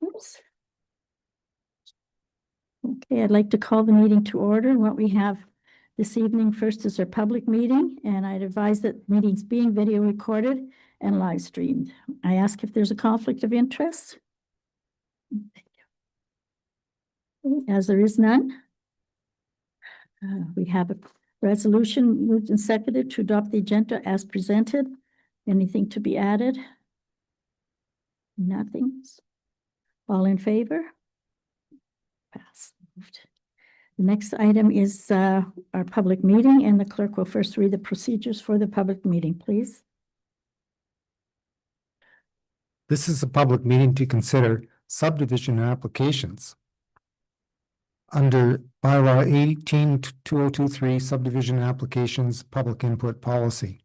Oops. Okay, I'd like to call the meeting to order. What we have this evening first is our public meeting, and I'd advise that the meeting's being video recorded and live streamed. I ask if there's a conflict of interest. As there is none, we have a resolution moved and seconded to adopt the agenda as presented. Anything to be added? Nothing. All in favor? Pass. Moved. The next item is our public meeting, and the clerk will first read the procedures for the public meeting, please. This is a public meeting to consider subdivision applications. Under bylaw 18-2023 subdivision applications public input policy.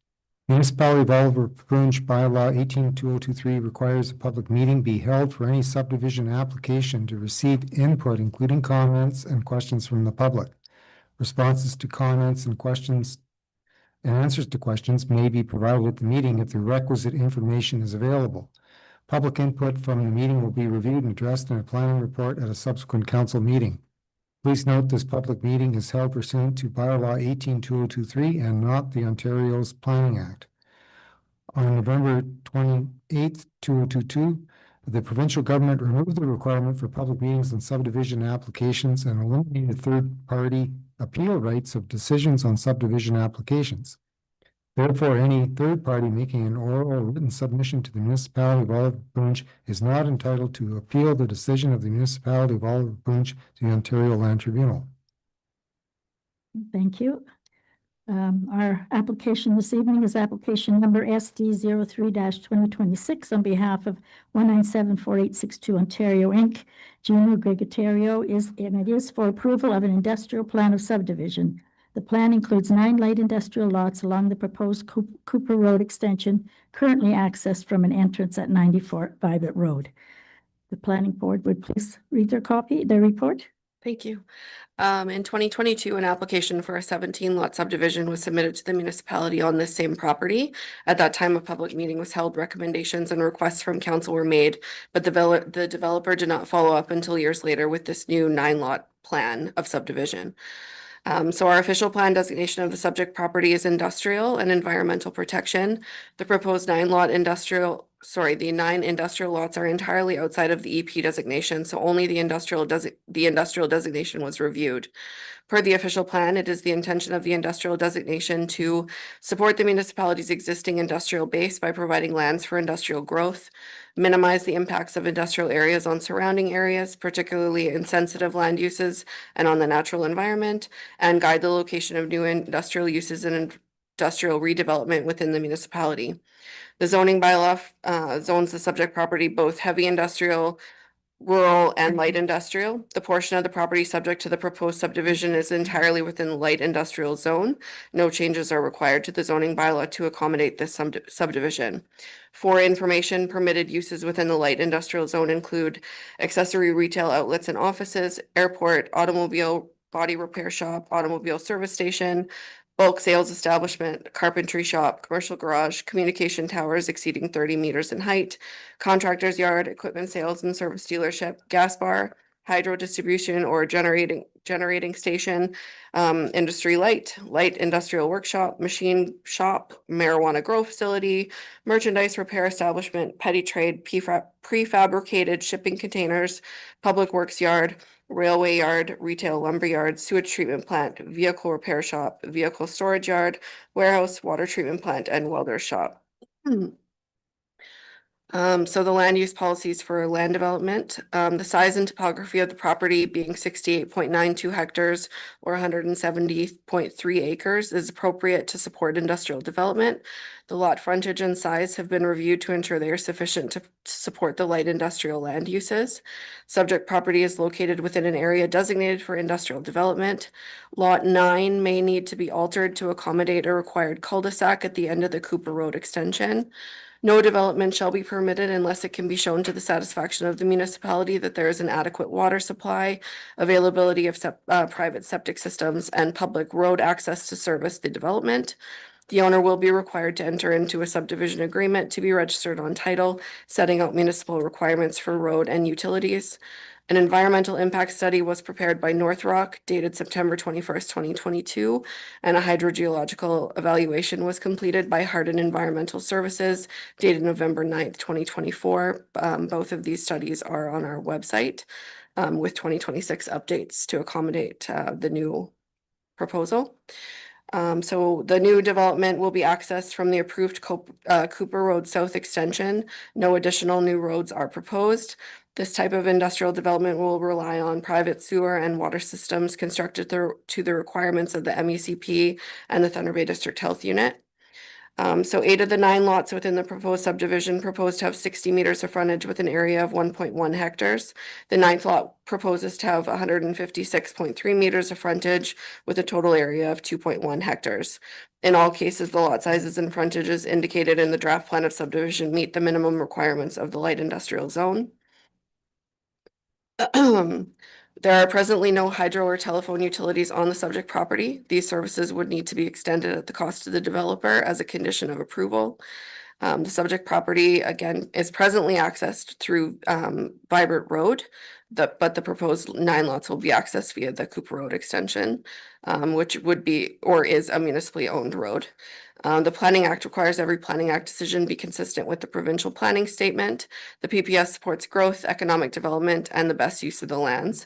Municipality of Oliver Branch bylaw 18-2023 requires a public meeting be held for any subdivision application to receive input, including comments and questions from the public. Responses to comments and questions and answers to questions may be provided at the meeting if the requisite information is available. Public input from the meeting will be reviewed and addressed in a planning report at a subsequent council meeting. Please note this public meeting is held pursuant to bylaw 18-2023 and not the Ontario's Planning Act. On November 28th, 2022, the provincial government removed the requirement for public meetings and subdivision applications and eliminated third-party appeal rights of decisions on subdivision applications. Therefore, any third party making an oral or written submission to the municipality of Olive Branch is not entitled to appeal the decision of the municipality of Olive Branch to the Ontario Land Tribunal. Thank you. Our application this evening is application number SD03-2026 on behalf of 1974862 Ontario Inc. Gino Gregorio it is for approval of an industrial plan of subdivision. The plan includes 9 light industrial lots along the proposed Cooper Road extension, currently accessed from an entrance at 94 Violet Road. The planning board would please read their report. Thank you. In 2022, an application for a 17-lot subdivision was submitted to the municipality on this same property. At that time, a public meeting was held, recommendations and requests from council were made, but the developer did not follow up until years later with this new 9-lot plan of subdivision. So our official plan designation of the subject property is industrial and environmental protection. The proposed 9 industrial lots are entirely outside of the EP designation, so only the industrial designation was reviewed. Per the official plan, it is the intention of the industrial designation to support the municipality's existing industrial base by providing lands for industrial growth, minimize the impacts of industrial areas on surrounding areas, particularly in sensitive land uses and on the natural environment, and guide the location of new industrial uses and industrial redevelopment within the municipality. The zoning bylaw zones the subject property both heavy industrial, rural, and light industrial. The portion of the property subject to the proposed subdivision is entirely within the light industrial zone. No changes are required to the zoning bylaw to accommodate this subdivision. For information, permitted uses within the light industrial zone include accessory retail outlets and offices, airport, automobile body repair shop, automobile service station, bulk sales establishment, carpentry shop, commercial garage, communication towers exceeding 30 meters in height, contractor's yard, equipment sales and service dealership, gas bar, hydro distribution or generating station, industry light industrial workshop, machine shop, marijuana grow facility, merchandise repair establishment, petty trade, prefabricated shipping containers, public works yard, railway yard, retail lumber yard, sewage treatment plant, vehicle repair shop, vehicle storage yard, warehouse, water treatment plant, and welder shop. So the land use policies for land development, the size and topography of the property being 68.92 hectares or 170.3 acres is appropriate to support industrial development. The lot frontage and size have been reviewed to ensure they are sufficient to support the light industrial land uses. Subject property is located within an area designated for industrial development. Lot 9 may need to be altered to accommodate a required cul-de-sac at the end of the Cooper Road extension. No development shall be permitted unless it can be shown to the satisfaction of the municipality that there is an adequate water supply, availability of private septic systems, and public road access to service the development. The owner will be required to enter into a subdivision agreement to be registered on title, setting out municipal requirements for road and utilities. An environmental impact study was prepared by North Rock dated September 21st, 2022, and a hydrogeological evaluation was completed by Hardin Environmental Services dated November 9th, 2024. Both of these studies are on our website with 2026 updates to accommodate the new proposal. So the new development will be accessed from the approved Cooper Road South extension. No additional new roads are proposed. This type of industrial development will rely on private sewer and water systems constructed to the requirements of the MECP and the Thunder Bay District Health Unit. So 8 of the 9 lots within the proposed subdivision proposed to have 60 meters of frontage with an area of 1.1 hectares. The 9th lot proposes to have 156.3 meters of frontage with a total area of 2.1 hectares. In all cases, the lot sizes and frontages indicated in the draft plan of subdivision meet the minimum requirements of the light industrial zone. There are presently no hydro or telephone utilities on the subject property. These services would need to be extended at the cost to the developer as a condition of approval. The subject property, again, is presently accessed through Vibrant Road, but the proposed 9 lots will be accessed via the Cooper Road extension, which would be or is a municipally owned road. The Planning Act requires every Planning Act decision be consistent with the provincial planning statement. The PPS supports growth, economic development, and the best use of the lands.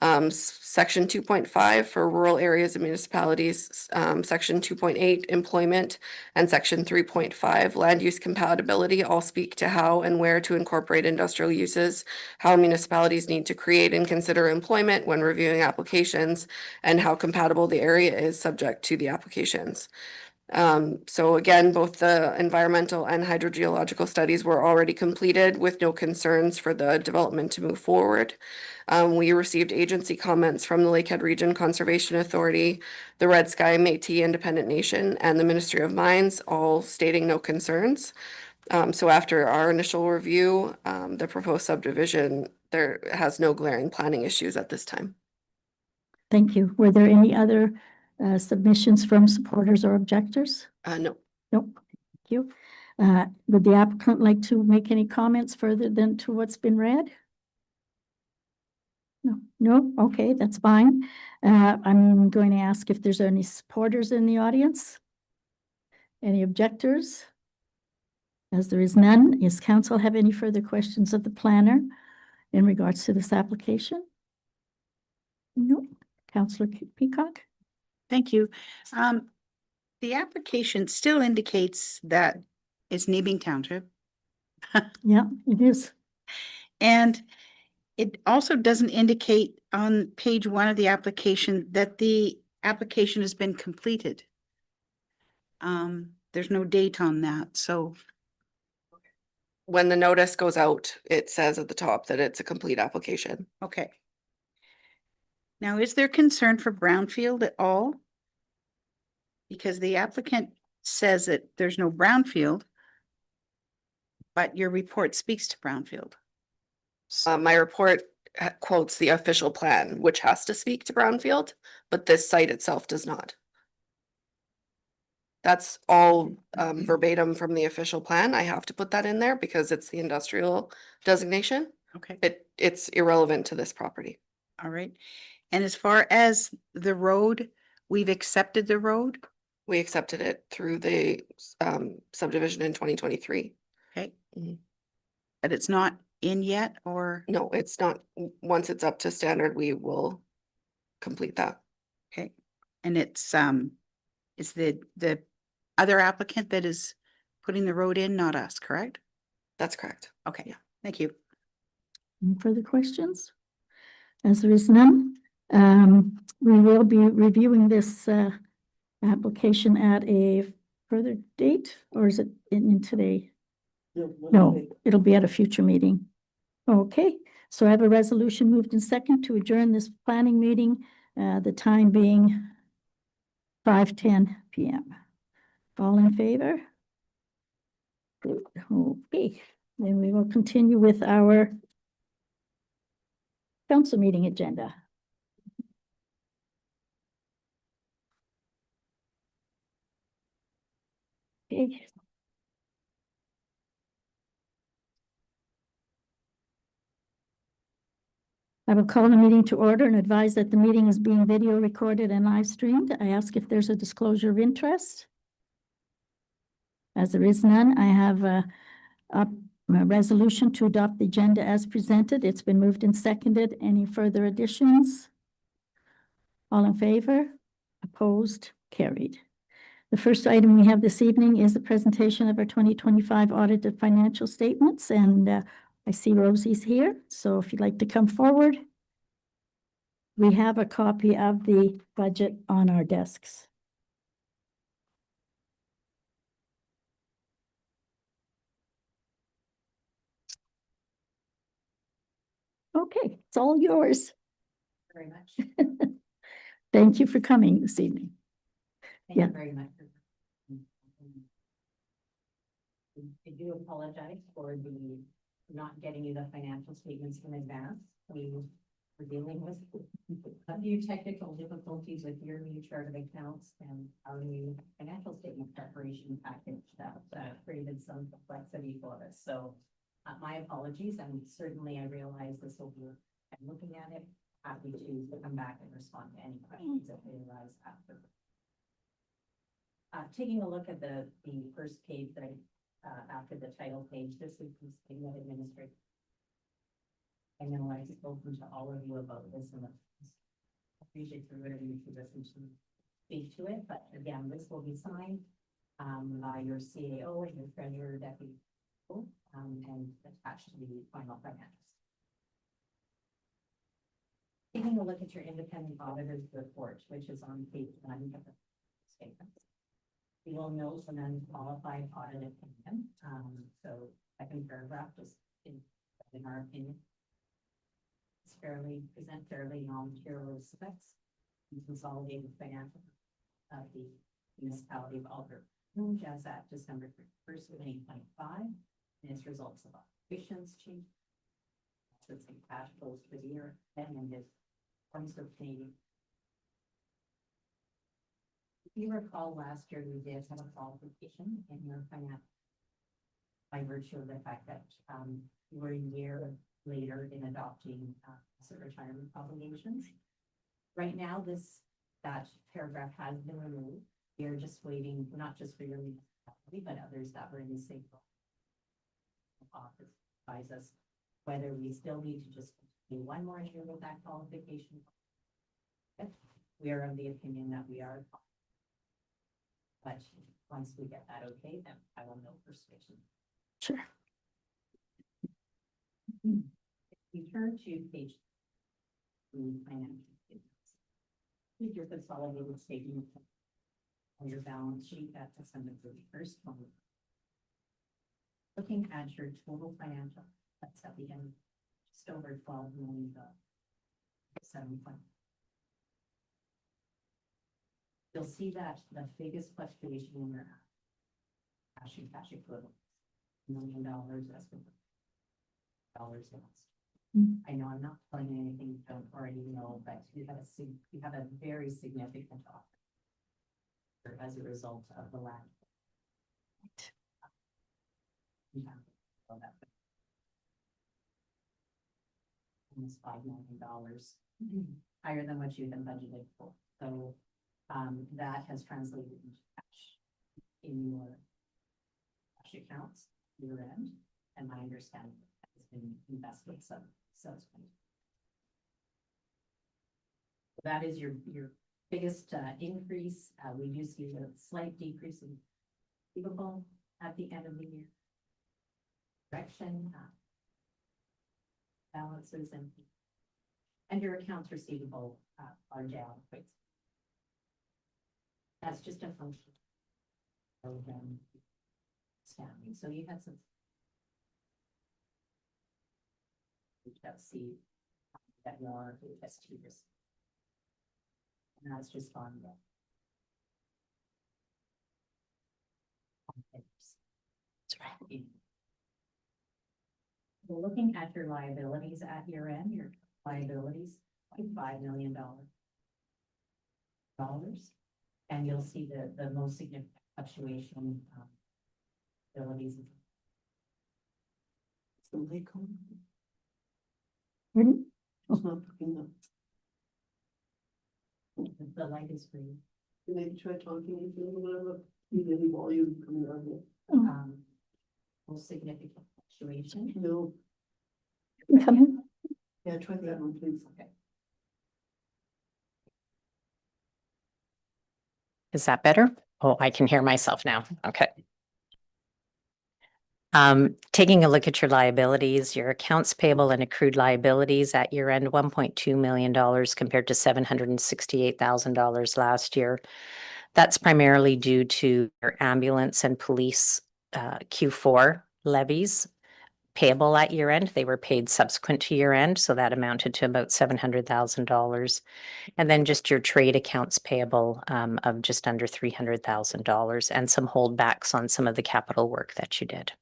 Section 2.5 for rural areas and municipalities, Section 2.8 employment, and Section 3.5 land use compatibility all speak to how and where to incorporate industrial uses, how municipalities need to create and consider employment when reviewing applications, and how compatible the area is subject to the applications. So again, both the environmental and hydrogeological studies were already completed with no concerns for the development to move forward. We received agency comments from the Lakehead Region Conservation Authority, the Red Sky Métis Independent Nation, and the Ministry of Mines, all stating no concerns. So after our initial review, the proposed subdivision, there has no glaring planning issues at this time. Thank you. Were there any other submissions from supporters or objectors? No. Nope. Thank you. Would the applicant like to make any comments further than to what's been read? No, okay, that's fine. I'm going to ask if there's any supporters in the audience. Any objectors? As there is none, does council have any further questions of the planner in regards to this application? No. Councillor Peacock? Thank you. The application still indicates that it's Nebing Township. Yeah, it is. And it also doesn't indicate on page 1 of the application that the application has been completed. There's no date on that, so. When the notice goes out, it says at the top that it's a complete application. Okay. Now, is there concern for brownfield at all? Because the applicant says that there's no brownfield, but your report speaks to brownfield. My report quotes the official plan, which has to speak to brownfield, but this site itself does not. That's all verbatim from the official plan. I have to put that in there because it's the industrial designation. Okay, It's irrelevant to this property. all right. And as far as the road, we've accepted the road? We accepted it through the subdivision in 2023. Okay. Mhm. But it's not in yet, or? No, it's not. Once it's up to standard, we will complete that. Okay, and it's the other applicant that is putting the road in, not us, correct? That's correct. Okay, Yeah. thank you. Any further questions? As there is none, we will be reviewing this application at a further date, or is it in today? No, it'll be at a future meeting. Okay, so I have a resolution moved in second to adjourn this planning meeting, the time being 5:10 p.m. All in favor? Good. Okay, then we will continue with our council meeting agenda. Okay. I will call the meeting to order and advise that the meeting is being video recorded and live streamed. I ask if there's a disclosure of interest. As there is none, I have a resolution to adopt the agenda as presented. It's been moved and seconded. Any further additions? All in favor? Opposed? Carried. The first item we have this evening is the presentation of our 2025 audited financial statements, and I see Rosie's here, so if you'd like to come forward. We have a copy of the budget on our desks. Okay, it's all yours. Very much. Thank you for coming this evening. Thank Yeah. you very much. I do apologize for the not getting you the financial statements in advance. We were dealing with a few technical difficulties with your new chart of accounts and our new financial statement preparation package that created some complexity for us. So my apologies, and certainly I realize this will be, I'm looking at it, happy to come back and respond to any questions that may arise after. Taking a look at the first page right after the title page, this is the statement administrator. I know I've spoken to all of you about this and I appreciate the whatever you should listen to speak to it, but again, this will be signed by your CAO and your treasurer deputy and attached to the final financials. Taking a look at your independent auditor's report, which is on page 9 of the statement. You will note an unqualified audit opinion. So second paragraph just in our opinion. It's present fairly non-material respects and consolidated financial of the municipality of Alberta as at December 31st, 2025, and its results of operations change. Assets and cash flows for the year and its forms of Canadian. If you recall, last year we did have a qualification in your finance by virtue of the fact that we're a year later in adopting asset retirement obligations. Right now, that paragraph has been removed. We are just waiting, not just for your municipality, but others that were in the same office advise us whether we still need to just do one more year with that qualification. We are of the opinion that we are. But once we get that okay, then I will know for switching. Sure. We turn to page 3, financial statements. Here's your consolidated statement on your balance sheet at December 31st. Looking at your total financial, that's at the end, just over $12 million. 7 point. You'll see that the biggest fluctuation in your cash and cash equivalents, $1 million as with dollars lost. I know I'm not telling you anything you don't already know, but you have a very significant offer as a result of the land. Almost $5 million higher than what you had budgeted for. So that has translated into cash in your cash accounts year end, and my understanding has been invested subsequent. That is your biggest increase. We do see a slight decrease in receivable at the end of the year. Correction balances and your accounts receivable are down quite. That's just a function of standing. So you had some. Let's see that more HSTs. And that's just on the. That's right. We're looking at your liabilities at year end, your liabilities, $5 million. And you'll see the most significant fluctuation abilities. Pardon? The light is green. Maybe try talking into it a little bit, need any volume coming out of it. Um, most significant fluctuation. No, Come in. yeah, try that one, please. Okay. Is that better? Oh, I can hear myself now. Okay. Taking a look at your liabilities, your accounts payable and accrued liabilities at year end, $1.2 million compared to $768,000 last year. That's primarily due to your ambulance and police Q4 levies payable at year end. They were paid subsequent to year end, so that amounted to about $700,000. And then just your trade accounts payable of just under $300,000 and some holdbacks on some of the capital work that you did.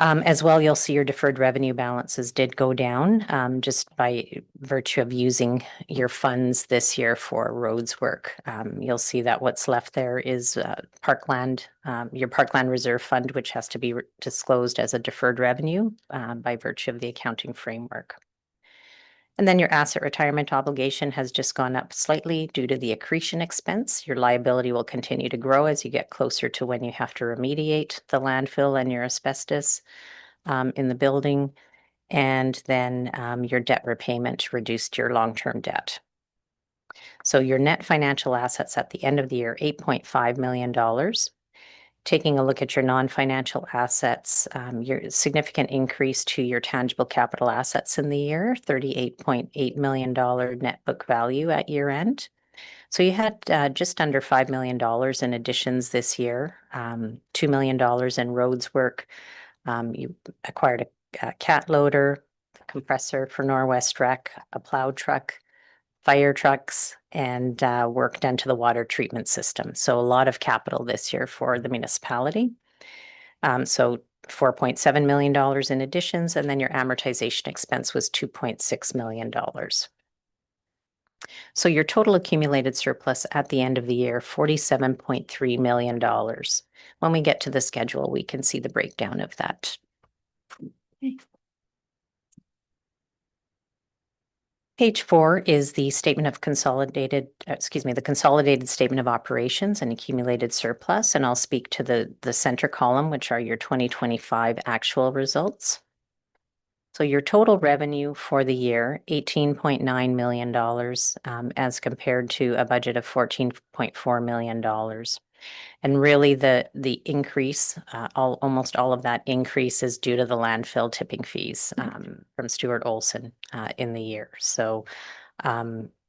As well, you'll see your deferred revenue balances did go down just by virtue of using your funds this year for roads work. You'll see that what's left there is Parkland, your Parkland Reserve Fund, which has to be disclosed as a deferred revenue by virtue of the accounting framework. And then your asset retirement obligation has just gone up slightly due to the accretion expense. Your liability will continue to grow as you get closer to when you have to remediate the landfill and your asbestos in the building. And then your debt repayment reduced your long-term debt. So your net financial assets at the end of the year, $8.5 million. Taking a look at your non-financial assets, your significant increase to your tangible capital assets in the year, $38.8 million net book value at year end. So you had just under $5 million in additions this year, $2 million in roads work. You acquired a cat loader, a compressor for Norwest Rec, a plow truck, fire trucks, and work done to the water treatment system. So a lot of capital this year for the municipality. So $4.7 million in additions, and then your amortization expense was $2.6 million. So your total accumulated surplus at the end of the year, $47.3 million. When we get to the schedule, we can see the breakdown of that. Page 4 is the statement of consolidated, the consolidated statement of operations and accumulated surplus. And I'll speak to the center column, which are your 2025 actual results. So your total revenue for the year, $18.9 million as compared to a budget of $14.4 million. And really the increase, almost all of that increase is due to the landfill tipping fees from Stuart Olson in the year. So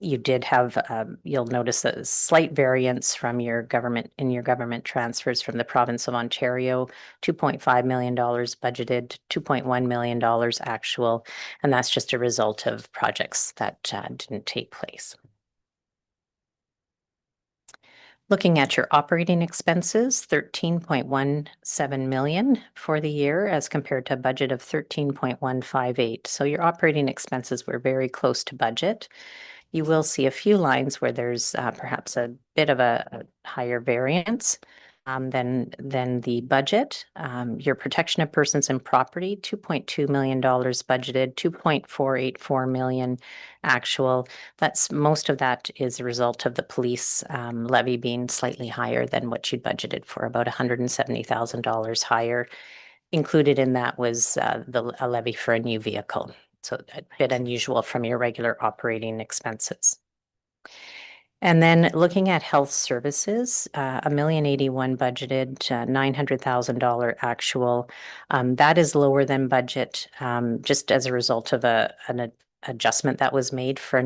you did have, you'll notice a slight variance from your government transfers from the province of Ontario, $2.5 million budgeted, $2.1 million actual, and that's just a result of projects that didn't take place. Looking at your operating expenses, $13.17 million for the year as compared to a budget of $13.158. So your operating expenses were very close to budget. You will see a few lines where there's perhaps a bit of a higher variance than the budget. Your protection of persons and property, $2.2 million budgeted, $2.484 million actual. Most of that is a result of the police levy being slightly higher than what you'd budgeted for, about $170,000 higher. Included in that was a levy for a new vehicle. So a bit unusual from your regular operating expenses. And then looking at health services, $1,081,000 budgeted, $900,000 actual. That is lower than budget, just as a result of an adjustment that was made for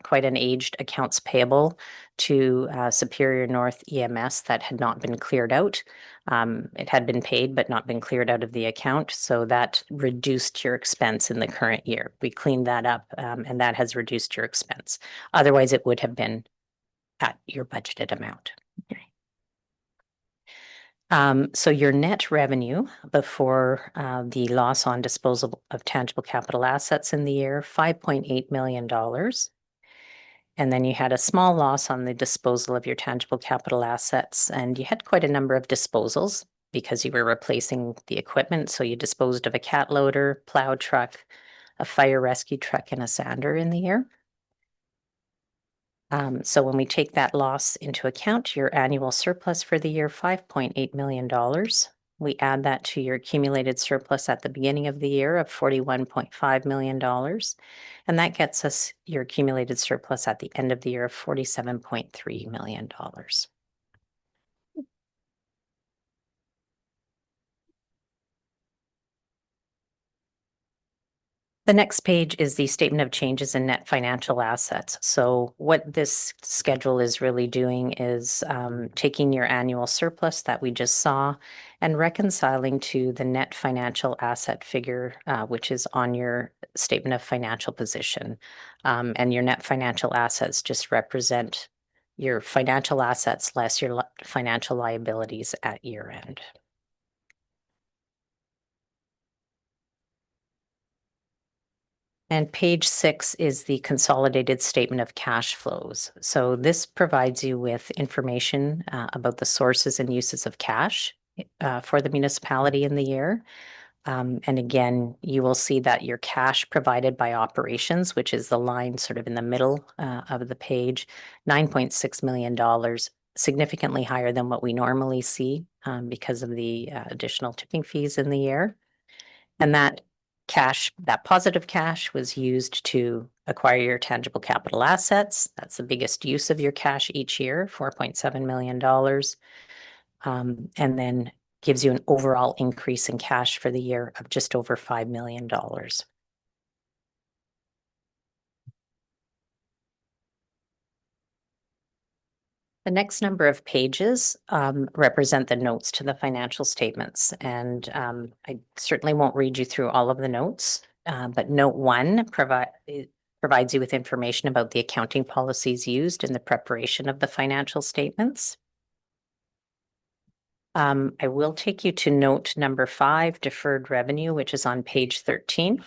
quite an aged accounts payable to Superior North EMS that had not been cleared out. It had been paid but not been cleared out of the account, so that reduced your expense in the current year. We cleaned that up, and that has reduced your expense. Otherwise, it would have been at your budgeted amount. So your net revenue before the loss on disposal of tangible capital assets in the year, $5.8 million. And then you had a small loss on the disposal of your tangible capital assets, and you had quite a number of disposals because you were replacing the equipment. So you disposed of a cat loader, plow truck, a fire rescue truck, and a sander in the year. So when we take that loss into account, your annual surplus for the year, $5.8 million. We add that to your accumulated surplus at the beginning of the year of $41.5 million. And that gets us your accumulated surplus at the end of the year of $47.3 million. The next page is the statement of changes in net financial assets. So what this schedule is really doing is taking your annual surplus that we just saw and reconciling to the net financial asset figure, which is on your statement of financial position. And your net financial assets just represent your financial assets less your financial liabilities at year end. And page 6 is the consolidated statement of cash flows. So this provides you with information about the sources and uses of cash for the municipality in the year. And again, you will see that your cash provided by operations, which is the line sort of in the middle of the page, $9.6 million, significantly higher than what we normally see because of the additional tipping fees in the year. And that cash, that positive cash was used to acquire your tangible capital assets. That's the biggest use of your cash each year, $4.7 million. And then gives you an overall increase in cash for the year of just over $5 million. The next number of pages represent the notes to the financial statements. And I certainly won't read you through all of the notes, but note 1 provides you with information about the accounting policies used in the preparation of the financial statements. I will take you to note number 5, deferred revenue, which is on page 13.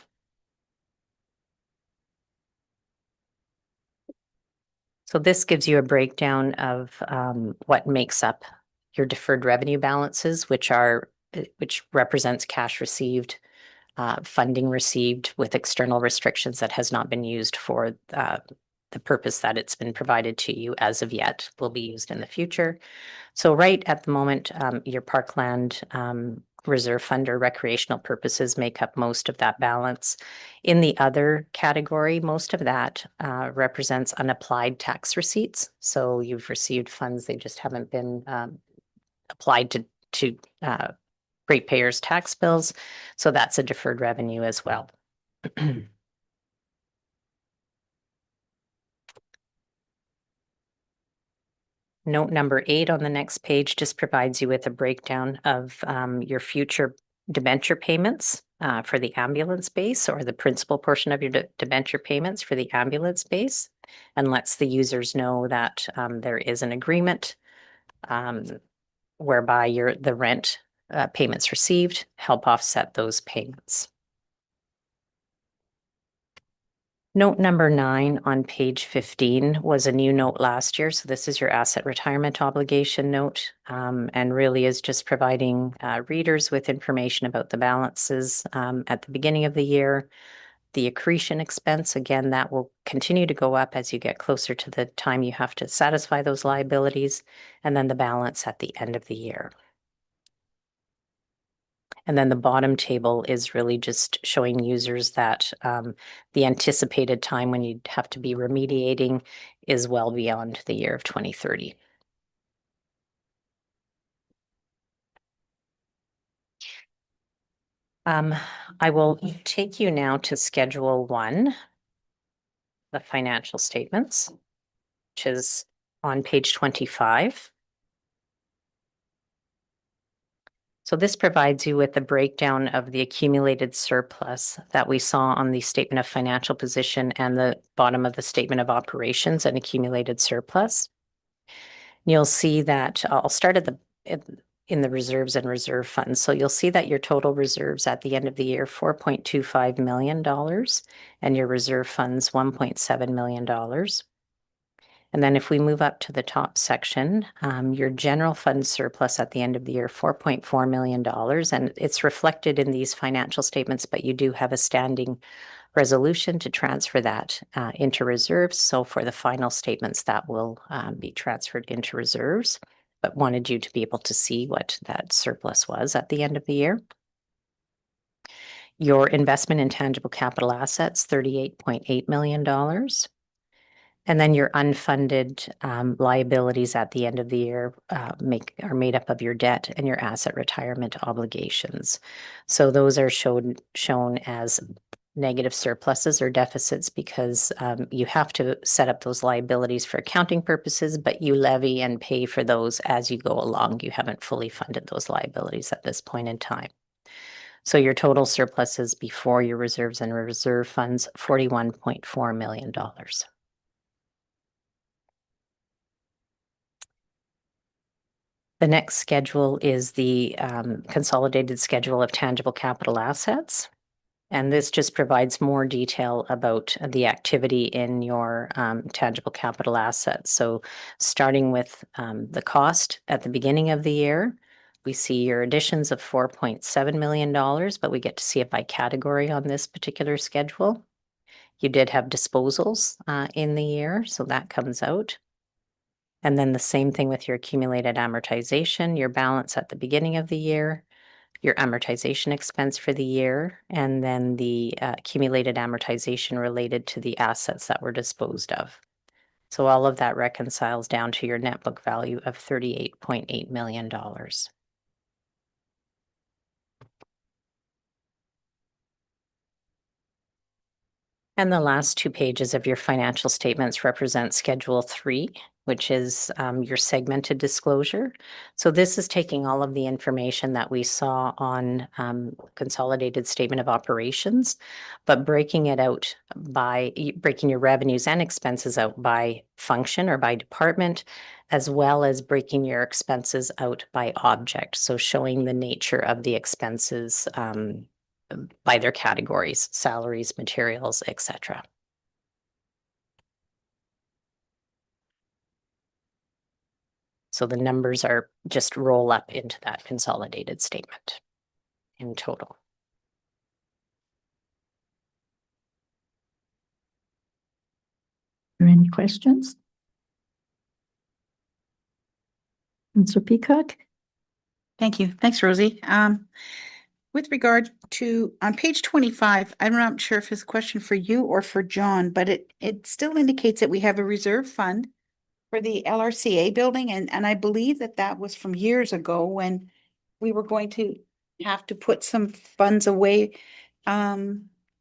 So this gives you a breakdown of what makes up your deferred revenue balances, which represents cash received, funding received with external restrictions that has not been used for the purpose that it's been provided to you as of yet, will be used in the future. So right at the moment, your parkland reserve fund or recreational purposes make up most of that balance. In the other category, most of that represents unapplied tax receipts. So you've received funds, they just haven't been applied to ratepayers' tax bills. So that's a deferred revenue as well. Note number 8 on the next page just provides you with a breakdown of your future debenture payments for the ambulance base, or the principal portion of your debenture payments for the ambulance base, and lets the users know that there is an agreement whereby the rent payments received help offset those payments. Note number 9 on page 15 was a new note last year. So this is your asset retirement obligation note, and really is just providing readers with information about the balances at the beginning of the year. The accretion expense, again, that will continue to go up as you get closer to the time you have to satisfy those liabilities, and then the balance at the end of the year. And then the bottom table is really just showing users that the anticipated time when you'd have to be remediating is well beyond the year of 2030. I will take you now to Schedule 1, the financial statements, which is on page 25. So this provides you with a breakdown of the accumulated surplus that we saw on the statement of financial position and the bottom of the statement of operations and accumulated surplus. You'll see that I'll start in the reserves and reserve funds. So you'll see that your total reserves at the end of the year, $4.25 million, and your reserve funds, $1.7 million. And then if we move up to the top section, your general fund surplus at the end of the year, $4.4 million. And it's reflected in these financial statements, but you do have a standing resolution to transfer that into reserves. So for the final statements, that will be transferred into reserves, but wanted you to be able to see what that surplus was at the end of the year. Your investment in tangible capital assets, $38.8 million. And then your unfunded liabilities at the end of the year are made up of your debt and your asset retirement obligations. So those are shown as negative surpluses or deficits because you have to set up those liabilities for accounting purposes, but you levy and pay for those as you go along. You haven't fully funded those liabilities at this point in time. So your total surpluses before your reserves and reserve funds, $41.4 million. The next schedule is the consolidated schedule of tangible capital assets. And this just provides more detail about the activity in your tangible capital assets. So starting with the cost at the beginning of the year, we see your additions of $4.7 million, but we get to see it by category on this particular schedule. You did have disposals in the year, so that comes out. And then the same thing with your accumulated amortization, your balance at the beginning of the year, your amortization expense for the year, and then the accumulated amortization related to the assets that were disposed of. So all of that reconciles down to your net book value of $38.8 million. And the last 2 pages of your financial statements represent Schedule 3, which is your segmented disclosure. So this is taking all of the information that we saw on consolidated statement of operations, but breaking it out by breaking your revenues and expenses out by function or by department, as well as breaking your expenses out by object. So showing the nature of the expenses by their categories, salaries, materials, etc. So the numbers are just roll up into that consolidated statement in total. Are there any questions? Councillor Peacock? Thank you. Thanks, Rosie. With regard to, on page 25, I'm not sure if it's a question for you or for John, but it still indicates that we have a reserve fund for the LRCA building, and I believe that was from years ago when we were going to have to put some funds away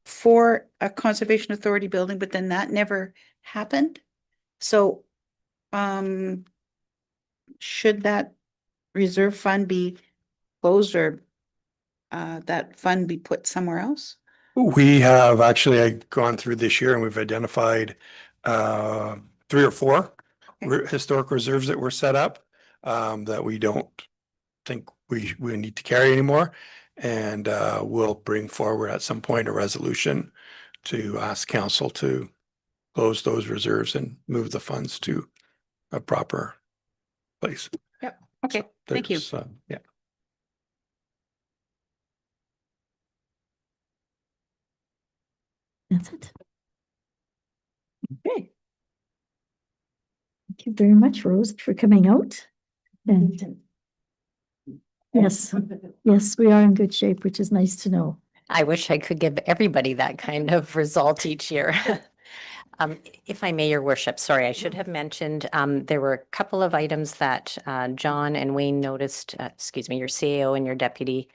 for a conservation authority building, but then that never happened. So should that reserve fund be closed or that fund be put somewhere else? We have actually gone through this year and we've identified 3 or 4 historic reserves that were set up that we don't think we need to carry anymore. And we'll bring forward at some point a resolution to ask council to close those reserves and move the funds to a proper place. Yep. Okay. Thank you. Yeah. That's it. Okay. Thank you very much, Rose, for coming out. And yes, yes, we are in good shape, which is nice to know. I wish I could give everybody that kind of result each year. If I may, Your Worship, sorry, I should have mentioned, there were a couple of items that John and Wayne noticed, excuse me, your CAO and your deputy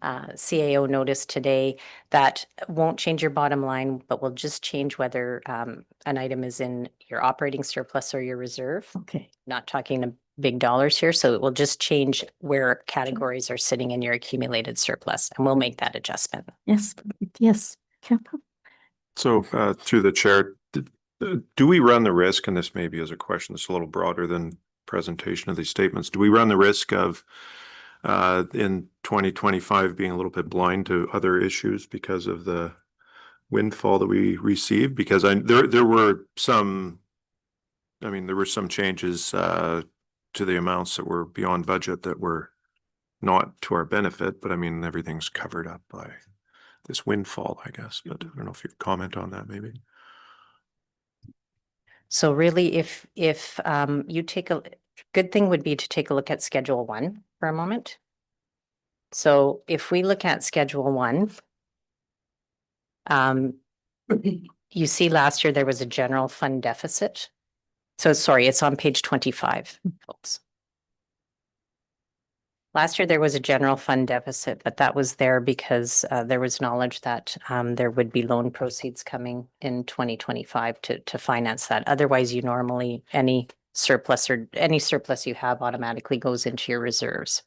CAO noticed today that won't change your bottom line, but will just change whether an item is in your operating surplus or your reserve. Okay. Not talking the big dollars here, so it will just change where categories are sitting in your accumulated surplus, and we'll make that adjustment. Yes, yes. Campbell? So through the chair, do we run the risk, and this maybe is a question that's a little broader than presentation of these statements, do we run the risk of in 2025 being a little bit blind to other issues because of the windfall that we received? Because there were some I mean, there were some changes to the amounts that were beyond budget that were not to our benefit, but I mean, everything's covered up by this windfall, I guess. But I don't know if you'd comment on that maybe. So really, if you take good thing would be to take a look at Schedule 1 for a moment. So if we look at Schedule 1, you see last year there was a general fund deficit. So sorry, it's on page 25, folks. Last year, there was a general fund deficit, but that was there because there was knowledge that there would be loan proceeds coming in 2025 to finance that. Otherwise, you normally, any surplus you have automatically goes into your reserves.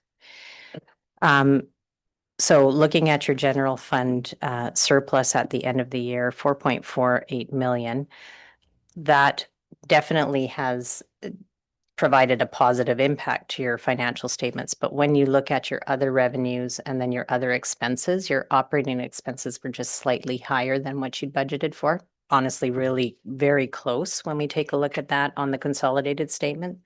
So looking at your general fund surplus at the end of the year, 4.48 million, that definitely has provided a positive impact to your financial statements. But when you look at your other revenues and then your other expenses, your operating expenses were just slightly higher than what you'd budgeted for. Honestly, really very close when we take a look at that on the consolidated statement.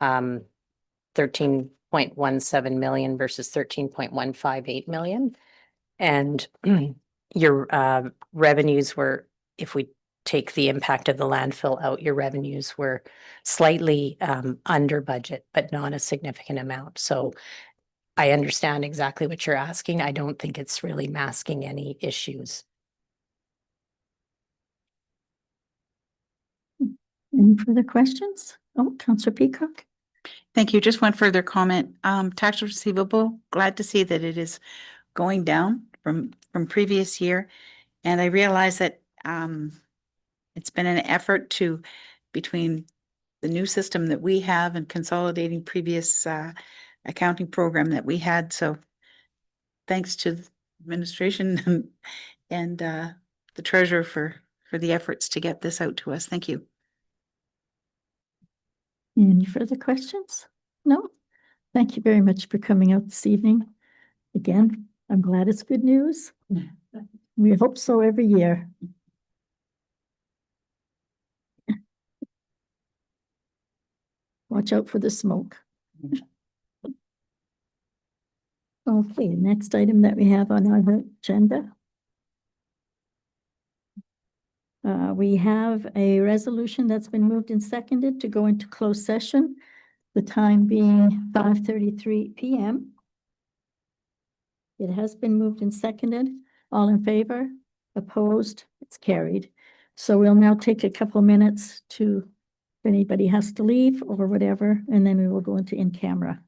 13.17 million versus 13.158 million. And your revenues were, if we take the impact of the landfill out, your revenues were slightly under budget, but not a significant amount. So I understand exactly what you're asking. I don't think it's really masking any issues. Any further questions? Oh, Councillor Peacock? Thank you. Just one further comment. Tax receivable, glad to see that it is going down from previous year. And I realize that it's been an effort between the new system that we have and consolidating previous accounting program that we had. So thanks to the administration and the treasurer for the efforts to get this out to us. Thank you. Any further questions? No? Thank you very much for coming out this evening. Again, I'm glad it's good news. We hope so every year. Watch out for the smoke. Okay, next item that we have on our agenda. We have a resolution that's been moved and seconded to go into closed session, the time being 5:33 p.m. It has been moved and seconded. All in favor? Opposed? It's carried. So we'll now take a couple minutes to, if anybody has to leave or whatever, and then we will go into in-camera.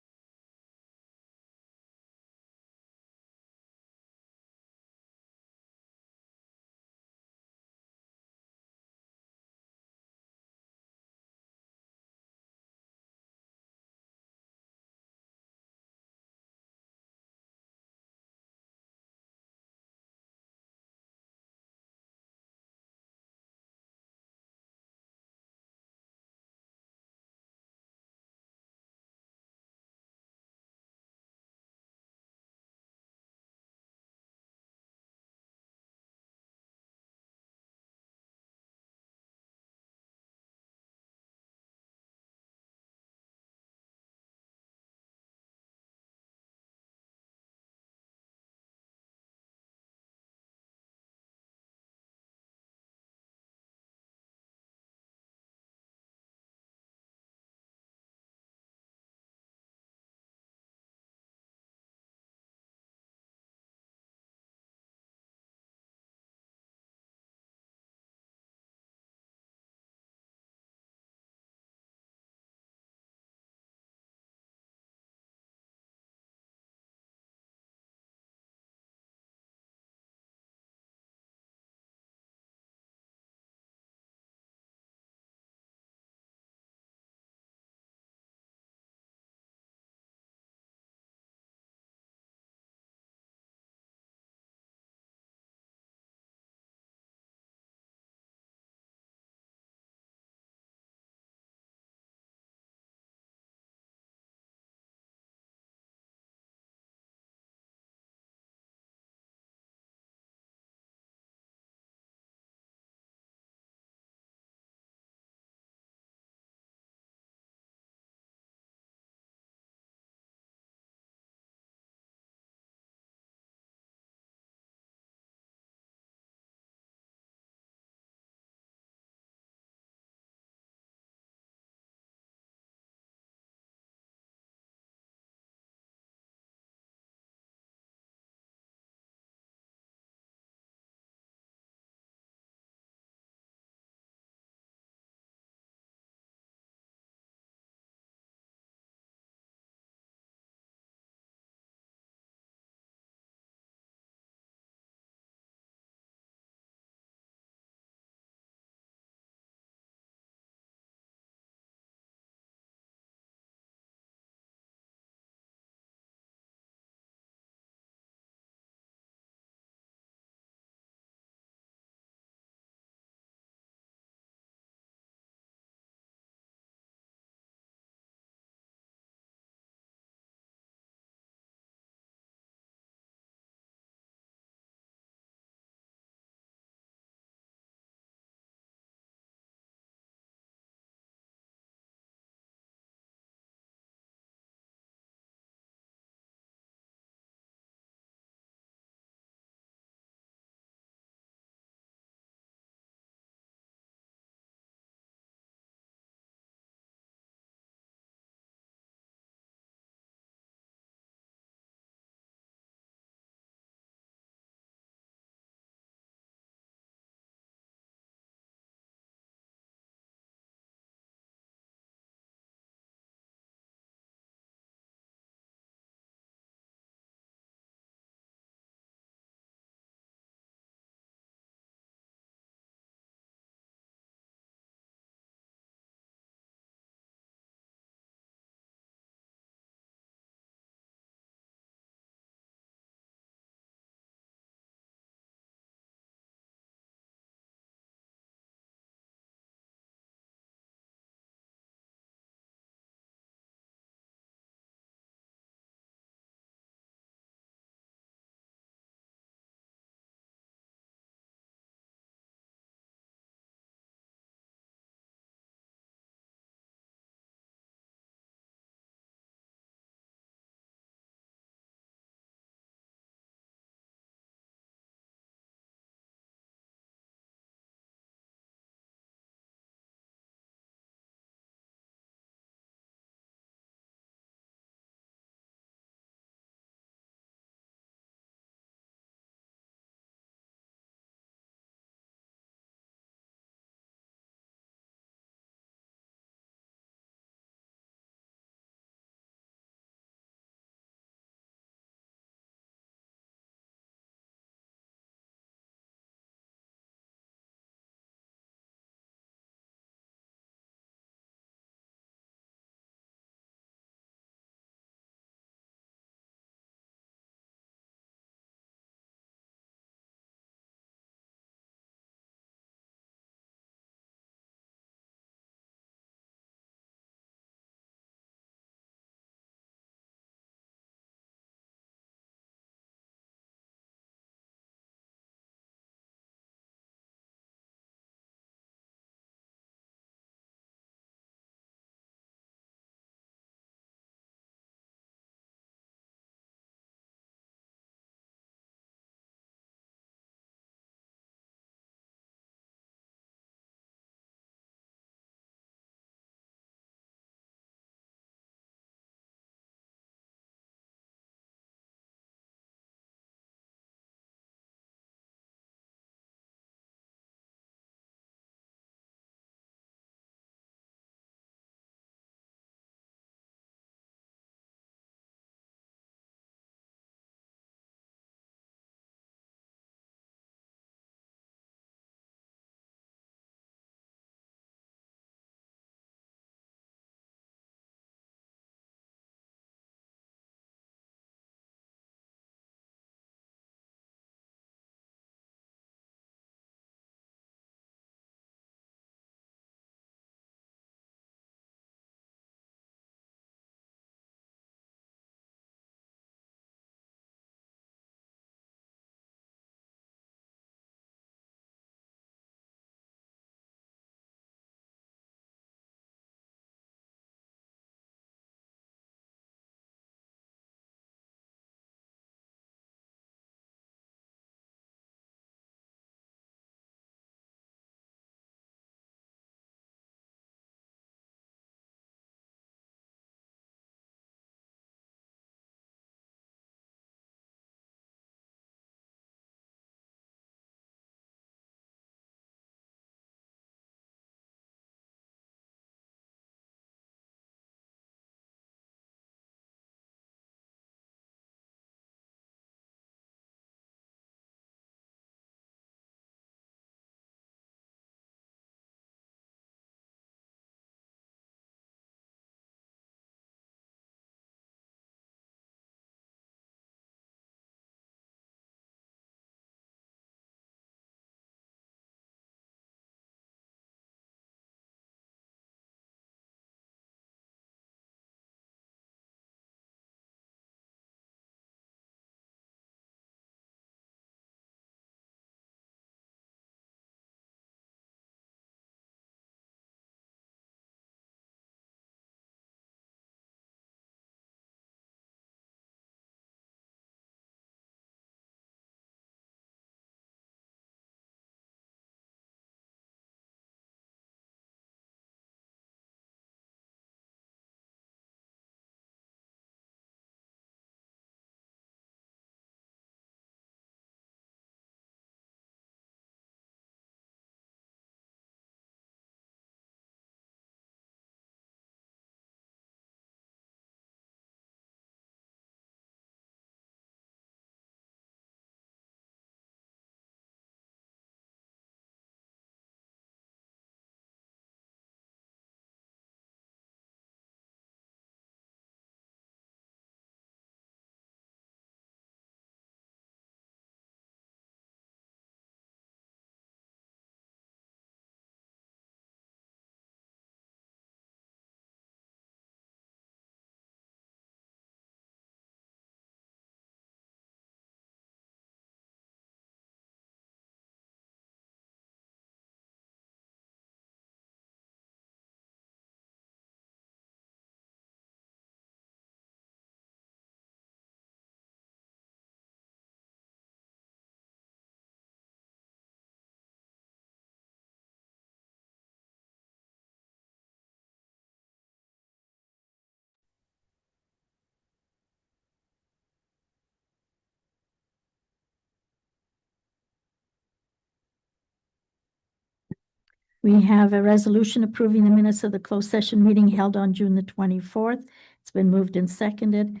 We have a resolution approving the minutes of the closed session meeting held on June the 24th. It's been moved and seconded.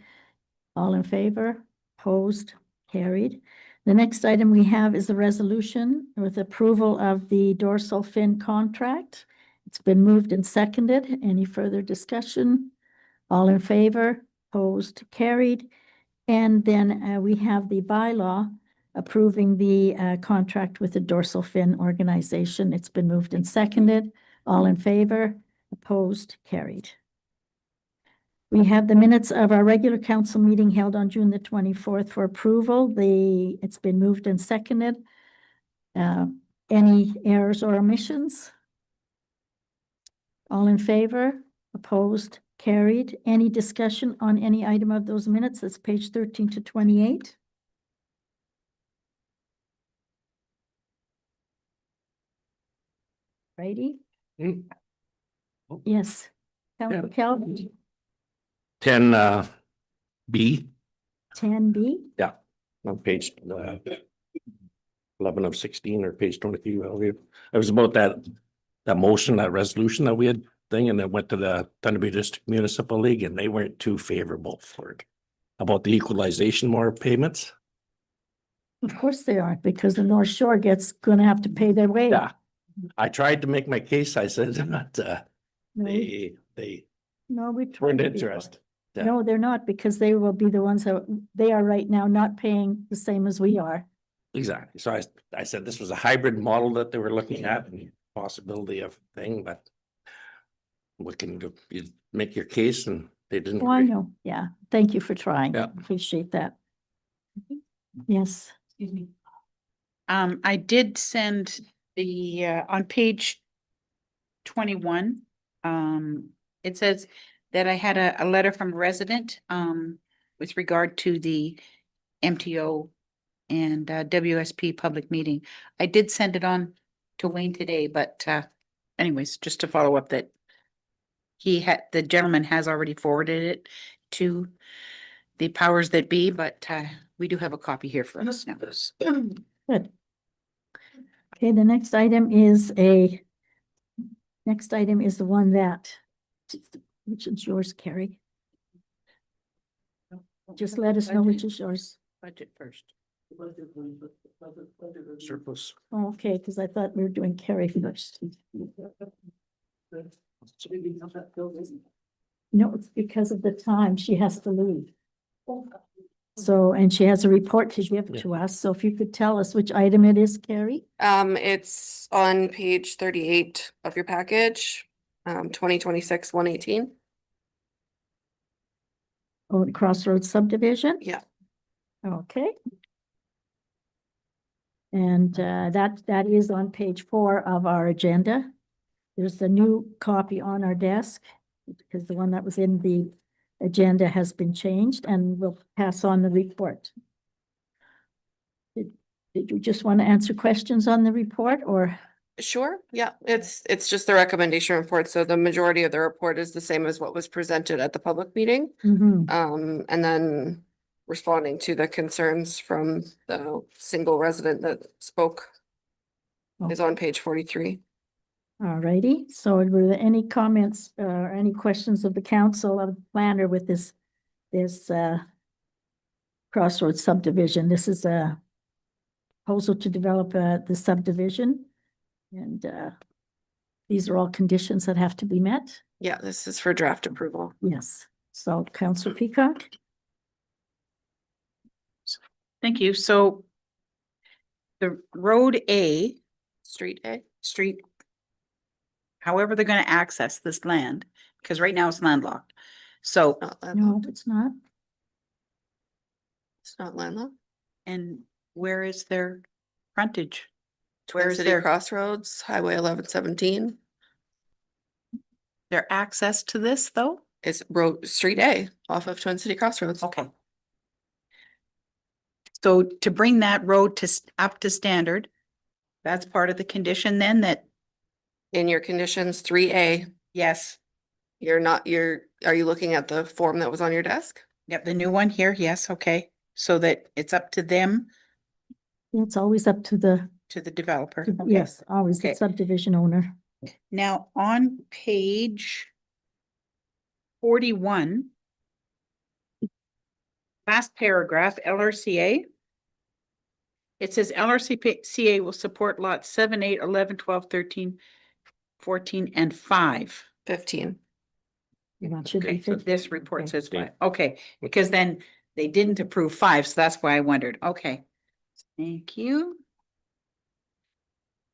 All in favor? Opposed? Carried. The next item we have is the resolution with approval of the dorsal fin contract. It's been moved and seconded. Any further discussion? All in favor? Opposed? Carried. And then we have the bylaw approving the contract with the dorsal fin organization. It's been moved and seconded. All in favor? Opposed? Carried. We have the minutes of our regular council meeting held on June the 24th for approval. It's been moved and seconded. Any errors or omissions? All in favor? Opposed? Carried. Any discussion on any item of those minutes? That's page 13 to 28. Righty? Mm. Yes. Councilor Calvin, 10 B 10B. on page 11 of 16 or page 23. It was about that motion, that resolution that we had thing, and it went to the Thunder Bay District Municipal League, and they weren't too favorable for it. About the equalization more payments. Of course they aren't, because the North Shore gonna have to pay their way. Yeah. I tried to make my case. I said, not, No, they no, we tried weren't to be- interested. Yeah. No, they're not, because they will be the ones that, they are right now not paying the same as we are. Exactly. So I said this was a hybrid model that they were looking at and possibility of thing, but what can you do? You make your case and they didn't. Oh, I agree. know, yeah. Thank you for trying. Yeah. Appreciate that. Yes, Excuse me. I did send the, on page 21, it says that I had a letter from a resident, with regard to the MTO and WSP public meeting. I did send it on to Wayne today, but anyways, just to follow up that the gentleman has already forwarded it to the powers that be, but we do have a copy here for us now. good. Okay, the next item is the one that, which is yours, Carrie. Just let us know which is yours. Budget first. Surplus. Oh, okay, because I thought we were doing Carrie first. No, it's because of the time she has to leave. So, and she has a report to give Yeah. to us. So if you could tell us which item it is, Carrie? It's on page 38 of your package, 2026-118. Oh, the Crossroads subdivision? Yeah. Okay. And that is on page 4 of our agenda. There's a new copy on our desk because the one that was in the agenda has been changed, and we'll pass on the report. Did you just want to answer questions on the report, or? Sure, yeah, it's just the recommendation report, so the majority of the report is the same as what was presented at the public meeting. Mhm. And then responding to the concerns from the single resident that spoke is on page 43. All righty, so were there any comments or any questions of the council of the planner with this Crossroads subdivision? This is a proposal to develop the subdivision. And these are all conditions that have to be met. Yeah, this is for draft approval. Yes, so Councillor Peacock? Thank you. So the road A, Street A. street, however they're gonna access this land, because right now it's landlocked. So, Not No, landlocked. it's not. It's not landlocked. and where is their frontage? Twin Where is City their, Crossroads, Highway 1117 their access to this though? is road, Street A off of Twin City Crossroads. Okay. So to bring that road up to standard, that's part of the condition then that, In your conditions, 3A, yes, are you looking at the form that was on your desk? yep, the new one here, yes, okay. So that it's up to them, It's always up to the, to the developer. Okay. yes, always the Okay. subdivision owner. Now, on page 41, last paragraph, LRCA. It says LRCA will support lots 7, 8, 11, 12, 13, 14, and 5. 15. Should be Okay, so 50. this report Okay. says 5. Okay, because then they didn't approve 5, so that's why I wondered. Okay. Thank you.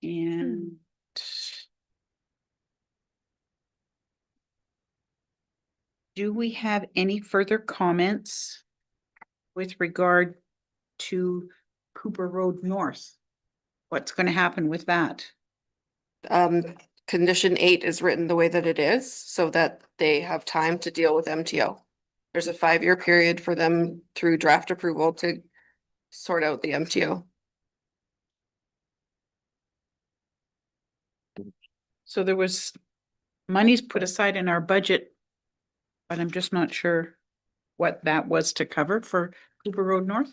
And do we have any further comments with regard to Cooper Road North? What's going to happen with that? Condition 8 is written the way that it is so that they have time to deal with MTO. There's a 5-year period for them through draft approval to sort out the MTO. So there was monies put aside in our budget, but I'm just not sure what that was to cover for Cooper Road North.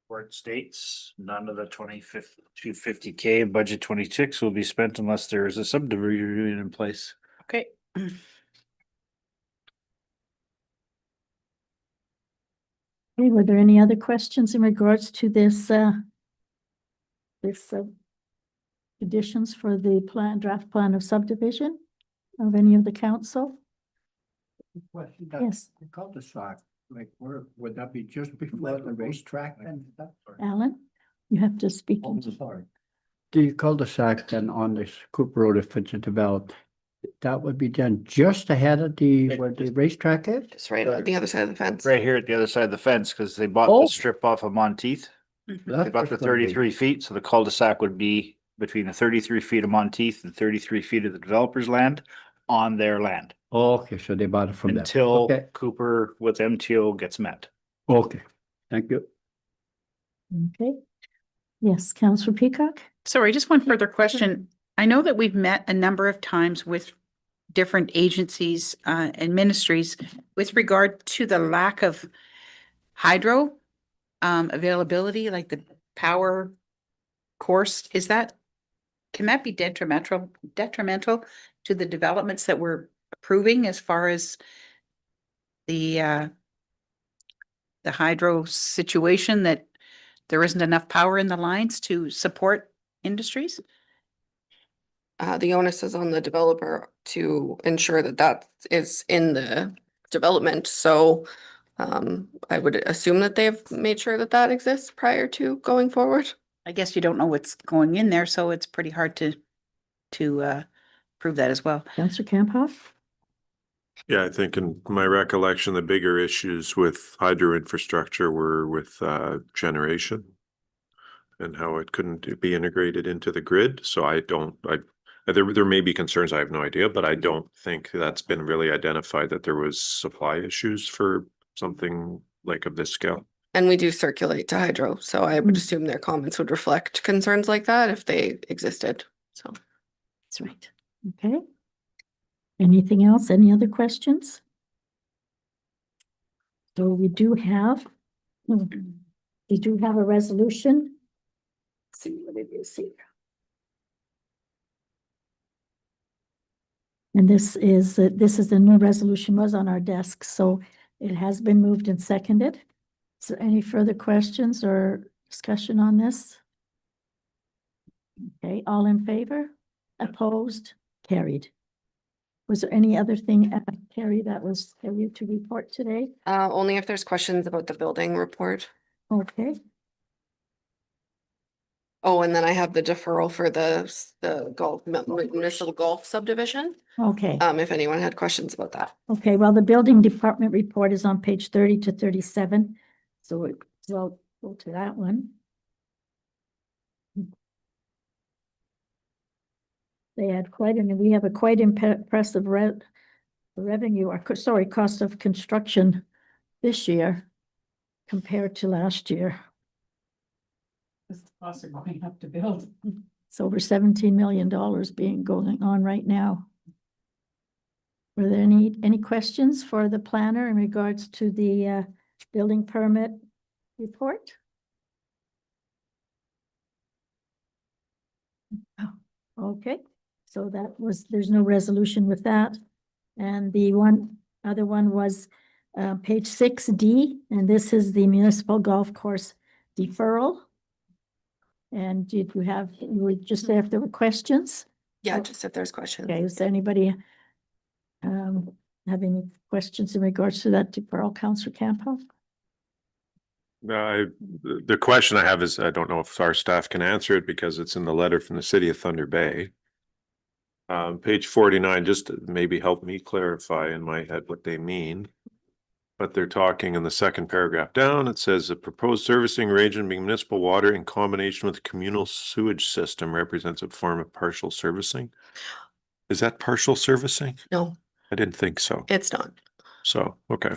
Where it states, none of the 250K in budget 26 will be spent unless there is a subdivision in place. Okay. Okay, were there any other questions in regards to this, conditions for the draft plan of subdivision of any of the council? Question, Yes. the cul-de-sac, like, where, would that be just before the racetrack and stuff? Alan, you have to speak. Oh, into- sorry. The cul-de-sac then on this Cooper Road, if it's developed, that would be done just ahead of where the racetrack is? Just right on the other side of the fence. Right here at the other side of the fence, because they bought Oh. the strip off of Monteith. They bought the 33 feet, so the cul-de-sac would be between the 33 feet of Monteith and 33 feet of the developer's land on their land. Okay, so they bought it from them. Until Okay, Cooper with MTO gets met. okay, thank you. Okay. Yes, Councillor Peacock? Sorry, just one further question. I know that we've met a number of times with different agencies and ministries with regard to the lack of hydro availability, like the power course. Can that be detrimental to the developments that we're approving as far as the hydro situation, that there isn't enough power in the lines to support industries? The onus is on the developer to ensure that that is in the development. So I would assume that they've made sure that that exists prior to going forward. I guess you don't know what's going in there, so it's pretty hard to prove that as well. Councillor Camphoff? Yeah, I think in my recollection, the bigger issues with hydro infrastructure were with generation and how it couldn't be integrated into the grid. So there may be concerns, I have no idea, but I don't think that's been really identified that there was supply issues for something like of this scale. And we do circulate to hydro, so I would assume their comments would reflect concerns like that if they existed, so. That's right. Okay. Anything else? Any other questions? So we do have a resolution. Let's see what it is here. And this is the new resolution, was on our desk, so it has been moved and seconded. Is there any further questions or discussion on this? Okay, all in favor? Opposed? Carried. Was there any other thing, Carrie, that was for you to report today? Only if there's questions about the building report. Okay, Oh, and then I have the deferral for the golf, municipal golf subdivision. okay. If anyone had questions about that. Okay, well, the building department report is on page 30 to 37, so we'll go to that one. They had we have a quite impressive revenue, or cost of construction this year compared to last year. The costs are going up to build. It's over $17 million going on right now. Were there any questions for the planner in regards to the building permit report? Oh, okay, So that was, there's no resolution with that. And the other one was page 6D, and this is the municipal golf course deferral. And did you have, you were just there if there were questions? Yeah, just if there's questions. Okay, is there anybody have any questions in regards to that deferral, Councillor Campo? The question I have is, I don't know if our staff can answer it because it's in the letter from the city of Thunder Bay. Page 49, just to maybe help me clarify in my head what they mean. But they're talking in the second paragraph down, it says a proposed servicing arrangement being municipal water in combination with communal sewage system represents a form of partial servicing. Is that partial servicing? No, I didn't think so. it's not. So, okay.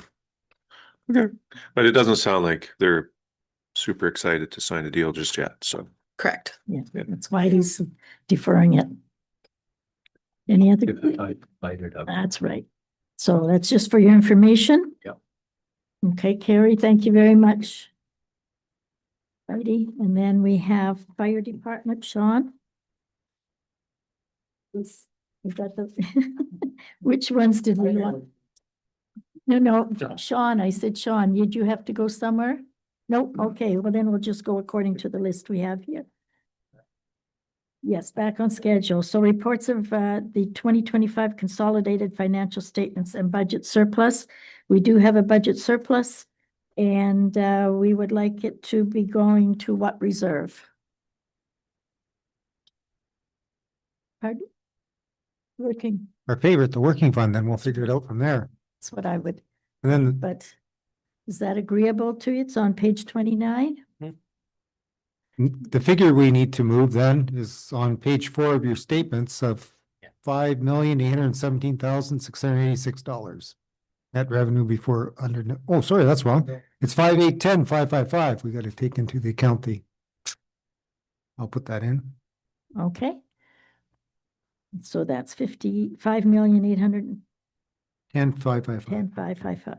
Okay, but it doesn't sound like they're super excited to sign a deal just yet, so. Correct. Yeah, that's why he's deferring it. Any other? Light it up. That's right. So that's just for your information. Yep. Okay, Carrie, thank you very much. Righty, and then we have Fire Department, Sean. Is that the, which ones did we want? No, Sean, I said, Sean, did you have to go somewhere? Nope, okay, well then we'll just go according to the list we have here. Yes, back on schedule. So reports of the 2025 consolidated financial statements and budget surplus. We do have a budget surplus and we would like it to be going to what reserve? Pardon? Working, Our favorite, the working fund, then we'll figure it out from there. that's what I would, And then but is that agreeable to you? It's on page 29. the figure we need to move then is on page 4 of your statements of $5,817,686. Net revenue before under, oh, sorry, that's wrong. It's 5,810,555. We got to take into the account the. I'll put that in. Okay. So that's 55,810,555. 10,555.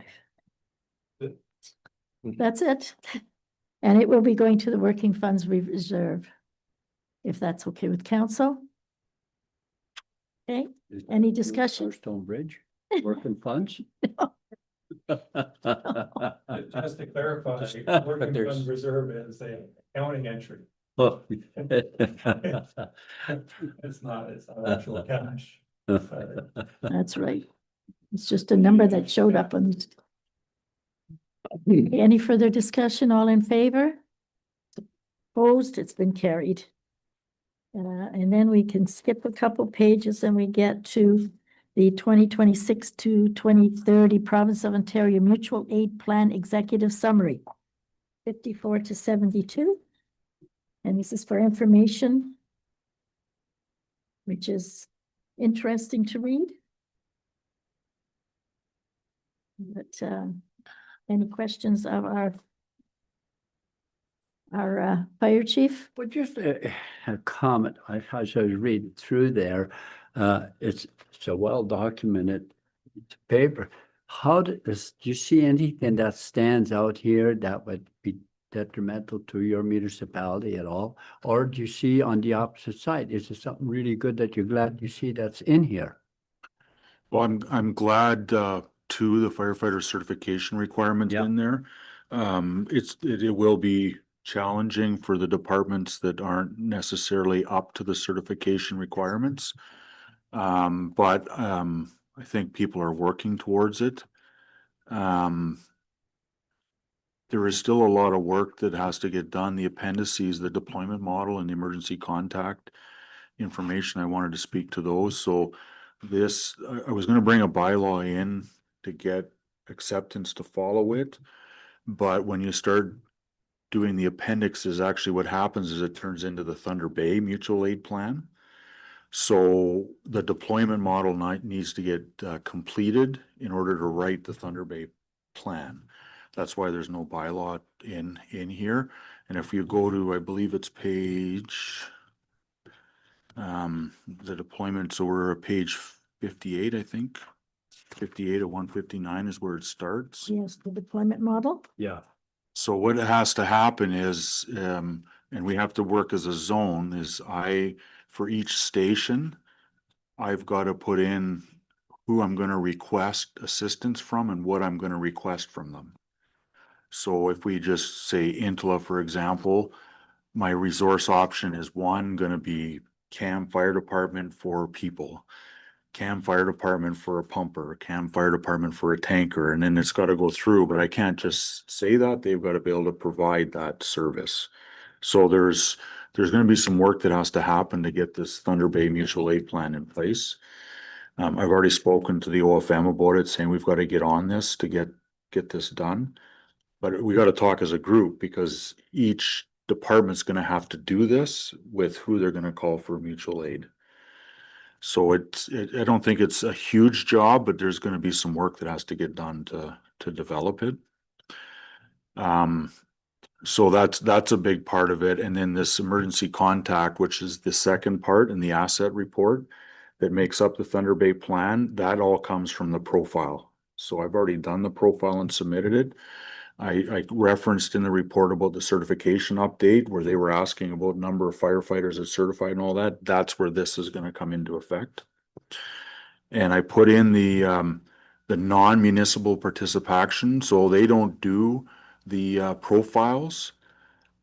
That's it. And it will be going to the working funds reserve. If that's okay with council. Okay, any discussion? Stone Bridge, working funds? Just to clarify, But working there's- fund reserve is a accounting entry. Oh. It's not actual cash. That's right. It's just a number that showed up on. Any further discussion? All in favor? Opposed? It's been carried. And then we can skip a couple pages and we get to the 2026 to 2030 Province of Ontario Mutual Aid Plan Executive Summary, 54 to 72. And this is for information, which is interesting to read. But any questions of our fire chief? Well, just a comment, as I was reading through there, it's a well-documented paper. Do you see anything that stands out here that would be detrimental to your municipality at all? Or do you see on the opposite side, is there something really good that you're glad you see that's in here? Well, I'm glad too, the firefighter certification requirements Yeah. in there. It will be challenging for the departments that aren't necessarily up to the certification requirements. But I think people are working towards it. There is still a lot of work that has to get done. The appendices, the deployment model and the emergency contact information, I wanted to speak to those. So this, I was gonna bring a bylaw in to get acceptance to follow it. But when you start doing the appendixes, actually what happens is it turns into the Thunder Bay Mutual Aid Plan. So the deployment model needs to get completed in order to write the Thunder Bay plan. That's why there's no bylaw in here. And if you go to, I believe it's page, the deployment, so we're at page 58, I think. 58 of 159 is where it starts. Yes, the deployment model. Yeah. So what has to happen is, and we have to work as a zone, is for each station, I've got to put in who I'm gonna request assistance from and what I'm gonna request from them. So if we just say Intla, for example, my resource option is one gonna be Cam Fire Department for people, Cam Fire Department for a pumper, Cam Fire Department for a tanker, and then it's gotta go through, but I can't just say that, they've gotta be able to provide that service. So there's gonna be some work that has to happen to get this Thunder Bay Mutual Aid Plan in place. I've already spoken to the OFM about it, saying we've gotta get on this to get this done. But we gotta talk as a group because each department's gonna have to do this with who they're gonna call for mutual aid. So I don't think it's a huge job, but there's gonna be some work that has to get done to develop it. So that's a big part of it. And then this emergency contact, which is the second part in the asset report that makes up the Thunder Bay plan, that all comes from the profile. So I've already done the profile and submitted it. I referenced in the report about the certification update where they were asking about number of firefighters that certified and all that. That's where this is gonna come into effect. And I put in the non-municipal participation, so they don't do the profiles.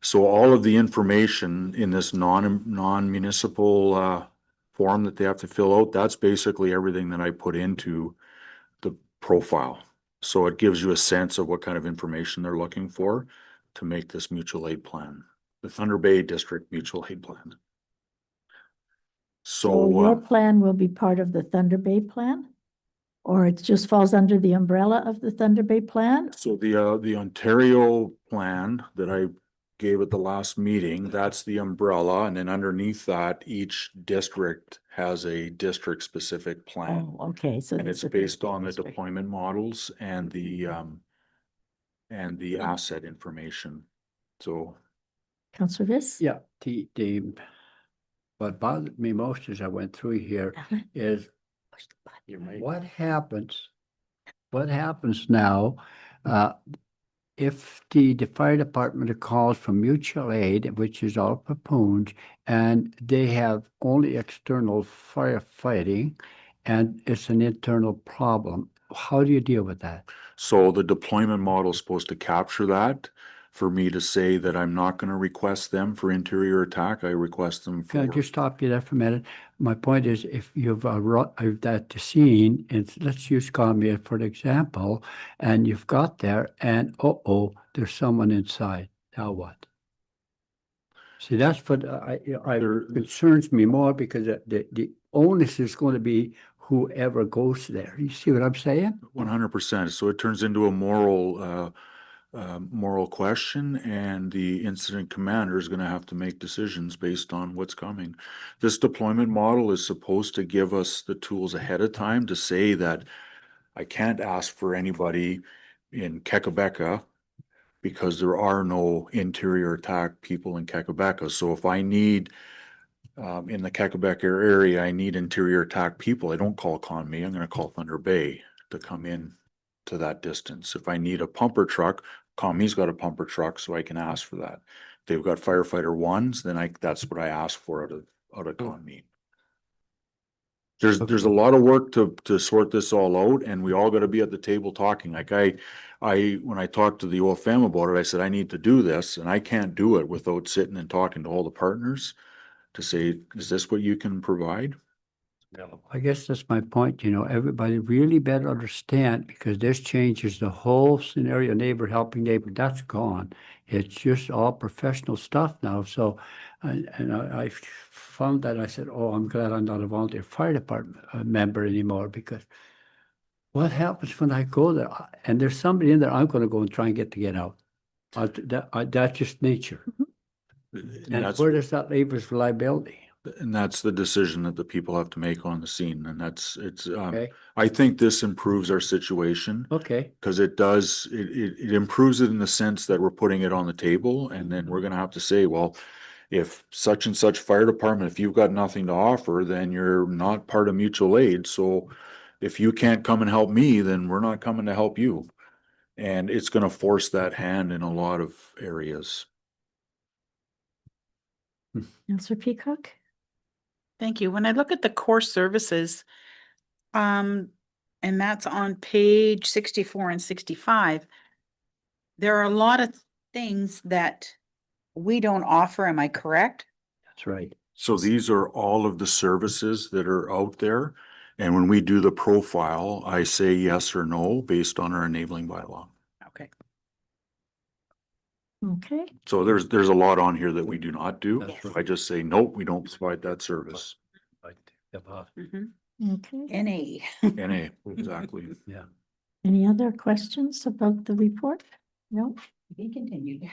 So all of the information in this non-municipal form that they have to fill out, that's basically everything that I put into the profile. So it gives you a sense of what kind of information they're looking for to make this mutual aid plan, the Thunder Bay District Mutual Aid Plan. So your So, plan will be part of the Thunder Bay plan? Or it just falls under the umbrella of the Thunder Bay plan? so the Ontario plan that I gave at the last meeting, that's the umbrella, and then underneath that, each district has a district-specific plan. Oh, okay, so. And that's it's a based on the district. deployment models and the asset information. So, Counselor Viss? Yeah, what bothered me most as I went through here is what happens now, if the fire department calls for mutual aid, which is all proponed, and they have only external firefighting, and it's an internal problem, how do you deal with that? so the deployment model is supposed to capture that. For me to say that I'm not gonna request them for interior attack, I request them Can I for. just stop you there for a minute? My point is, if you've arrived at the scene, and let's use Conmere for example, and you've got there and, there's someone inside, now what? See, that's what concerns me more because the onus is going to be whoever goes there. You see what I'm saying? 100%. So it turns into a moral question, and the incident commander is going to have to make decisions based on what's coming. This deployment model is supposed to give us the tools ahead of time to say that I can't ask for anybody in Quebec because there are no interior attack people in Quebec. So if I need in the Quebec area, I need interior attack people. I don't call Conme. I'm going to call Thunder Bay to come in to that distance. If I need a pumper truck, Conme's got a pumper truck, so I can ask for that. If they've got firefighter ones, then that's what I ask for out of Conme. There's a lot of work to sort this all out, and we all got to be at the table talking. Like when I talked to the OFM about it, I said I need to do this, and I can't do it without sitting and talking to all the partners to say, is this what you can provide? I guess that's my point, everybody really better understand because this changes the whole scenario, neighbor helping neighbor, that's gone. It's just all professional stuff now. So, and I found that I said, oh, I'm glad I'm not a volunteer fire department member anymore because what happens when I go there and there's somebody in there, I'm going to go and try and get out. That's just nature. And where does that leave us for liability? And that's the decision that the people have to make on the scene. And Okay. I think this improves our situation. Okay. Because it does, it improves it in the sense that we're putting it on the table, and then we're gonna have to say, well, if such and such fire department, if you've got nothing to offer, then you're not part of mutual aid. So if you can't come and help me, then we're not coming to help you. And it's gonna force that hand in a lot of areas. Counselor Peacock? Thank you. When I look at the core services, and that's on page 64 and 65, there are a lot of things that we don't offer, am I correct? That's right. So these are all of the services that are out there. And when we do the profile, I say yes or no based on our enabling bylaw. Okay. Okay, So there's a lot on here that we do not do. That's Yes. I just say, nope, we don't provide that service. Right. Yeah, okay. NA. NA, exactly. yeah. Any other questions about the report? No? Be continued.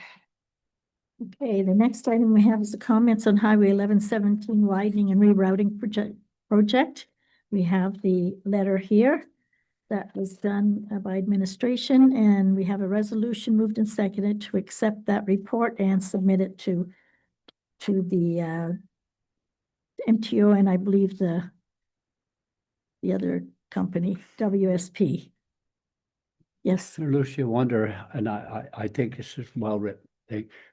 Okay, the next item we have is the comments on Highway 1117 widening and rerouting project. We have the letter here that was done by administration, and we have a resolution moved and seconded to accept that report and submit it to the MTO and I believe the other company, WSP. Yes, Lucy, wonder, and I think this is well written.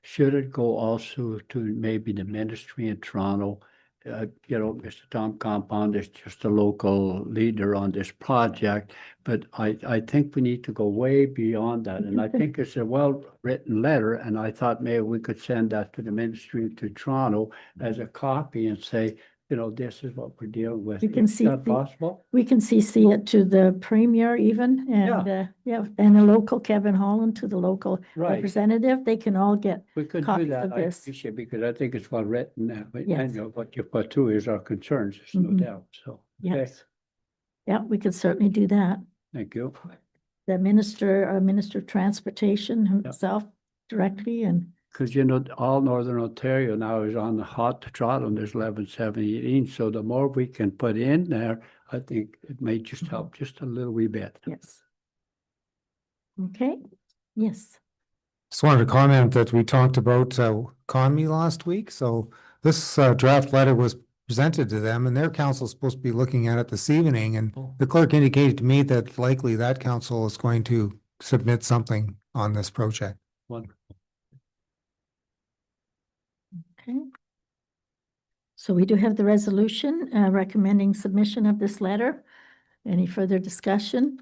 Should it go also to maybe the ministry in Toronto? Mr. Tom Compound is just a local leader on this project, but I think we need to go way beyond that. And I think it's a well-written letter, and I thought maybe we could send that to the ministry to Toronto as a copy and say, this is what we're dealing with. You can Is see that the- possible? we can CC it to the premier even, and and the local Kevin Holland to the local Right. representative. They can all get, We could do copies that, of I this. appreciate, because I think it's well written, Yes. and what you put through is our concerns, there's no Mhm. doubt, so. okay, yes. Yeah, we could certainly do that. Thank you. The Minister of Transportation himself directly, and Because all Northern Ontario now is on the hot trot on this 1117, so the more we can put in there, I think it may just help just a little wee bit. yes. Okay, yes. Just wanted to comment that we talked about Conmy last week, so this draft letter was presented to them and their council is supposed to be looking at it this evening, and the clerk indicated to me that likely that council is going to submit something on this project. Wonderful. Okay. So we do have the resolution recommending submission of this letter. Any further discussion?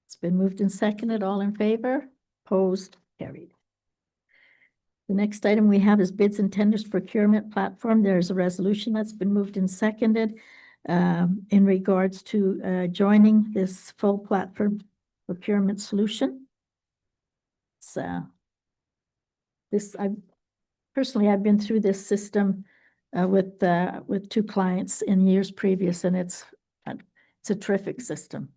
It's been moved and seconded. All in favor? Opposed? Carried. The next item we have is bids and tenders procurement platform. There's a resolution that's been moved and seconded in regards to joining this full platform procurement solution. So I've been through this system with two clients in years previous, and it's a terrific system.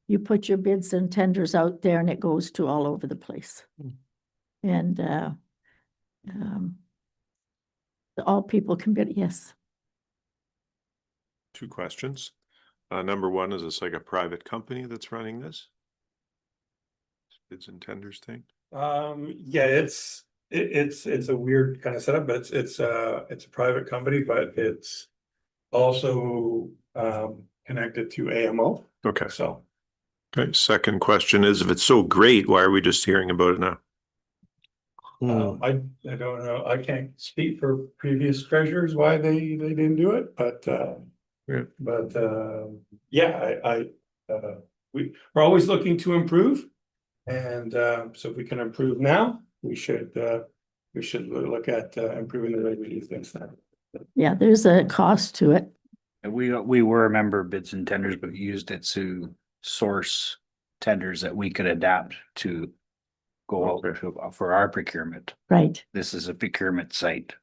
You put your bids and tenders out there, and it goes to all over the place. And all people can bid. Yes. Two questions. Number one, is this like a private company that's running this? Bids and tenders thing? Yeah, it's a weird kind of setup, but it's a private company, but it's also connected to AMO. Okay. So Okay, second question is, if it's so great, why are we just hearing about it now? I don't know. I can't speak for previous treasurers why they didn't do it, but we're always looking to improve. And so if we can improve now, we should look at improving the way we do things now. Yeah, there's a cost to it. And we were a member of bids and tenders, but we used it to source tenders that we could adapt to go over for our procurement. Right. This is a procurement site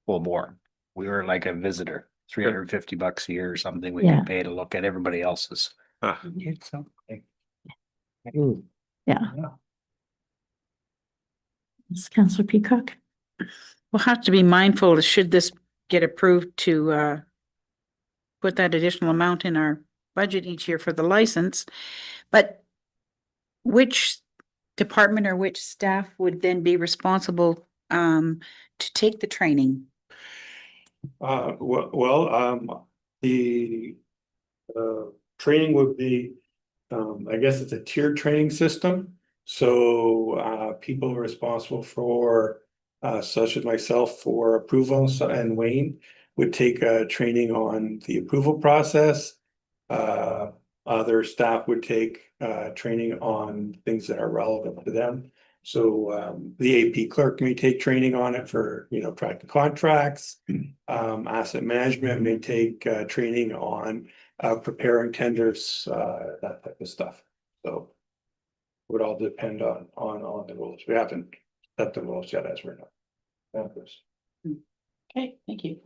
full bore. We were like a visitor, $350 a year or something we Yeah. could pay to look at everybody else's. Ah. It's something. Yeah. It's Councillor Peacock. We'll have to be mindful, should this get approved, to put that additional amount in our budget each year for the license. But which department or which staff would then be responsible to take the training? The training would be, I guess it's a tiered training system. So people responsible for such as myself for approval, and Wayne would take training on the approval process. Other staff would take training on things that are relevant to them. So the AP clerk may take training on it for, tracking contracts. Asset management may take training on preparing tenders, that type of stuff. So it would all depend on the rules. We haven't set the rules yet as we're not. Members. Okay, thank you.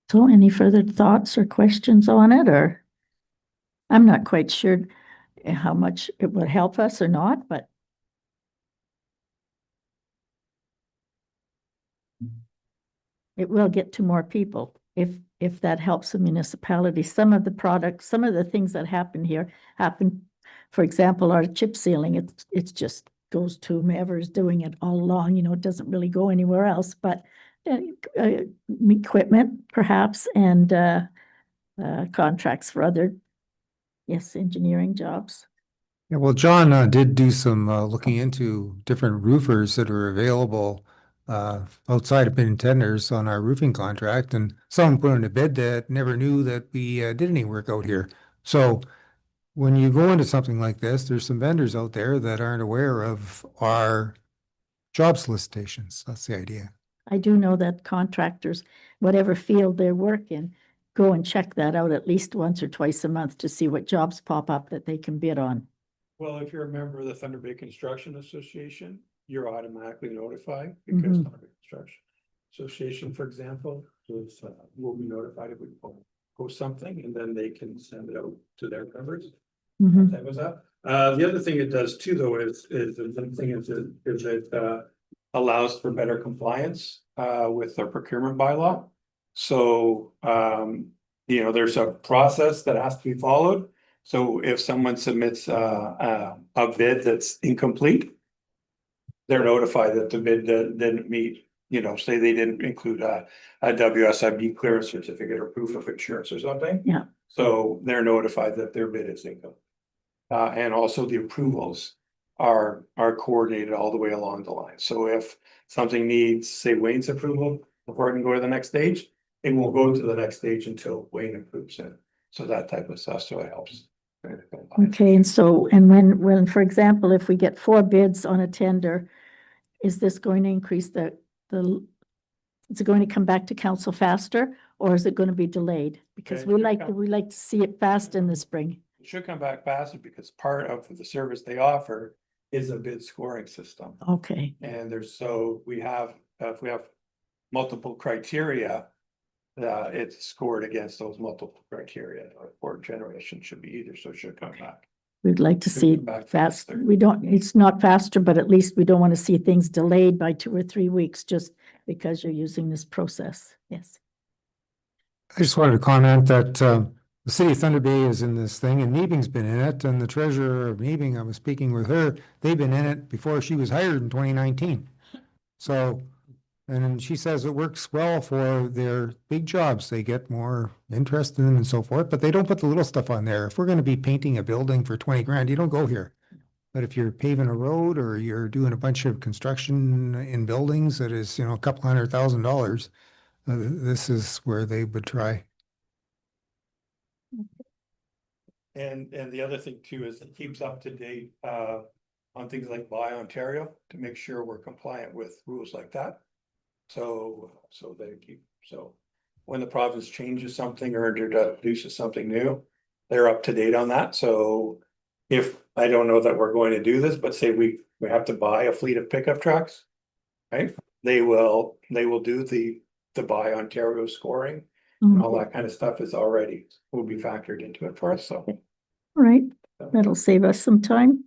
So any further thoughts or questions on it, or? I'm not quite sure how much it would help us or not, but. It will get to more people if that helps the municipality. Some of the products, some of the things that happen here happen, for example, our chip sealing, it's just goes to whomever's doing it all along, it doesn't really go anywhere else, but equipment perhaps, and contracts for other, yes, engineering jobs. Yeah, well, John did do some looking into different roofers that are available outside of bidding tenders on our roofing contract, and someone put in a bid that never knew that we did any work out here. So when you go into something like this, there's some vendors out there that aren't aware of our job solicitations. That's the idea. I do know that contractors, whatever field they work in, go and check that out at least once or twice a month to see what jobs pop up that they can bid on. Well, if you're a member of the Thunder Bay Construction Association, you're automatically notified because Thunder Bay Construction Association, for example, will be notified if we post something, and then they can send it out to their members. Mhm. That was up. The other thing it does too, though, is the thing is it allows for better compliance with the procurement bylaw. So there's a process that has to be followed. So if someone submits a bid that's incomplete, they're notified that the bid didn't meet, say they didn't include a WSIB clearance certificate or proof of insurance or something. Yeah. So they're notified that their bid is incomplete. And also the approvals are coordinated all the way along the line. So if something needs, say, Wayne's approval before it can go to the next stage, it won't go to the next stage until Wayne approves it. So that type of stuff, so it helps. Okay, and so, and when, for example, if we get 4 bids on a tender, is this going to increase is it going to come back to council faster, or is it going to be delayed? Because Okay, we like to see it fast in the spring. It should come back faster because part of the service they offer is a bid scoring system. Okay, And if we have multiple criteria, it's scored against those multiple criteria. Or generation should be either, so it should come back. we'd like to Should see come back it fast. faster. It's not faster, but at least we don't want to see things delayed by 2 or 3 weeks just because you're using this process. Yes. I just wanted to comment that the city of Thunder Bay is in this thing, and Meebing's been in it, and the treasurer of Meebing, I was speaking with her, they've been in it before she was hired in 2019. So, and then she says it works well for their big jobs. They get more interest in them and so forth, but they don't put the little stuff on there. If we're going to be painting a building for 20 grand, you don't go here. But if you're paving a road or you're doing a bunch of construction in buildings that is, a couple $100,000, this is where they would try. And the other thing too is it keeps up to date on things like Buy Ontario to make sure we're compliant with rules like that. So when the province changes something or introduces something new, they're up to date on that. So if I don't know that we're going to do this, but say we have to buy a fleet of pickup trucks, right? They will do the Buy Ontario scoring. Mhm. All that kind of stuff will be factored into it for us, so. All right, that'll save us some time.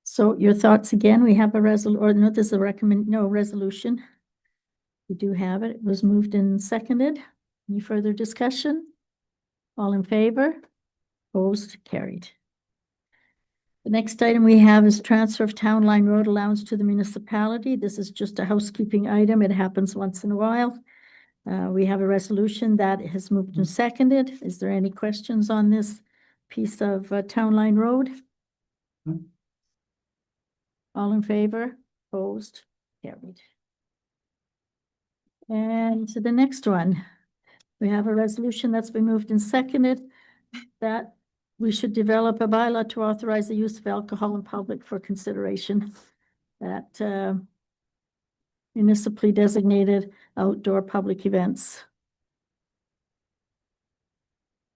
So your thoughts again, we have a this is a resolution. We do have it. It was moved and seconded. Any further discussion? All in favor? Opposed, carried. The next item we have is transfer of town line road allowance to the municipality. This is just a housekeeping item. It happens once in a while. We have a resolution that has moved and seconded. Is there any questions on this piece of Town Line Road? All in favor? Opposed? Carried. And to the next one, we have a resolution that's been moved and seconded that we should develop a bylaw to authorize the use of alcohol in public for consideration at municipally designated outdoor public events.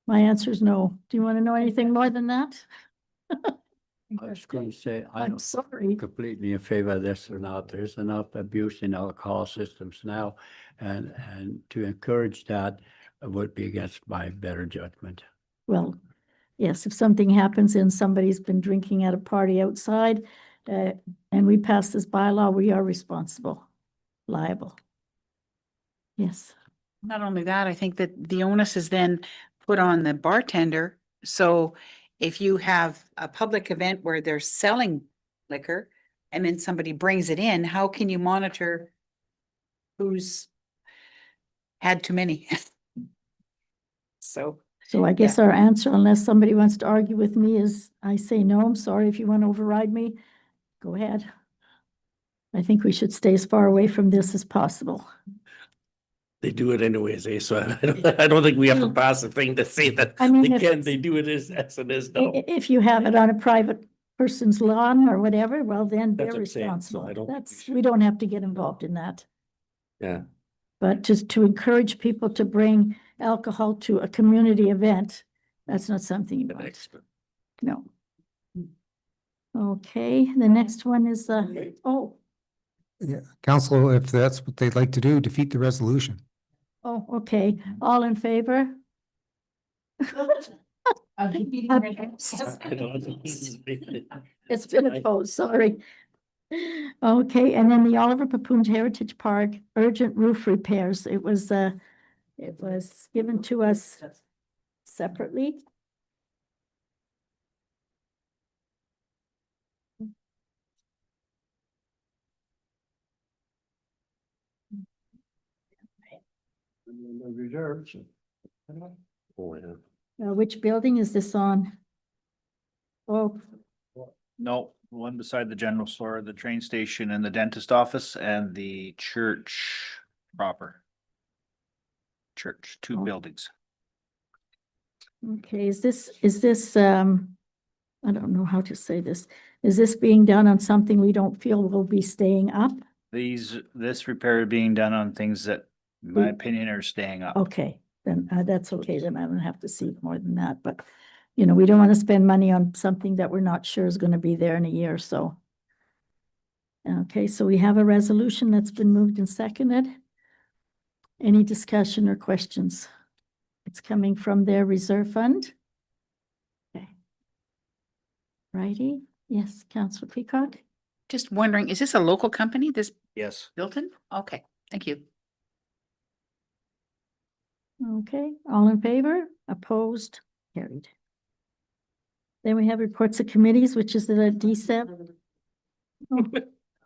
My answer is no. Do you want to know anything more than that? I was going to say, I'm I'm sorry. completely in favor of this or not. There's enough abuse in alcohol systems now. And to encourage that would be against my better judgment. Well, yes, if something happens and somebody's been drinking at a party outside, and we pass this bylaw, we are responsible, liable. Yes, Not only that, I think that the onus is then put on the bartender. So if you have a public event where they're selling liquor and then somebody brings it in, how can you monitor who's had too many? So, so I guess our answer, unless somebody wants to argue with me, is I say no. I'm sorry. If you want to override me, go ahead. I think we should stay as far away from this as possible. They do it anyways, eh? So I don't think we have to pass a thing to say that I mean, they if can, it's- they do it as it is now. If you have it on a private person's lawn or whatever, well, then That's they're what I'm saying. So responsible. I don't think we That's, should- we don't have to get involved in that. Yeah. But just to encourage people to bring alcohol to a community event, that's not something you want. No. Okay, the next one is, Yeah, council, if that's what they'd like to do, defeat the resolution. okay, all in favor? I don't- It's been opposed, sorry. Okay, and then the Oliver Papoon Heritage Park urgent roof repairs. It was given to us separately. Oh, yeah. Which building is this on? Oh, No, one beside the general store, the train station and the dentist office and the church proper. Church, two Oh. buildings. okay, is this, I don't know how to say this. Is this being done on something we don't feel will be staying up? This repair being done on things that, in my opinion, are staying up. Okay, then that's okay, then I don't have to see more than that, but you know, we don't want to spend money on something that we're not sure is going to be there in a year or so. Okay, so we have a resolution that's been moved and seconded. Any discussion or questions? It's coming from their reserve fund. Okay. Righty, yes, Councillor Peacock? just wondering, is this a local company, this Yes. Bilton? Okay, thank you. Okay, all in favor? Opposed? Carried. Then we have reports of committees, which is the DSEP.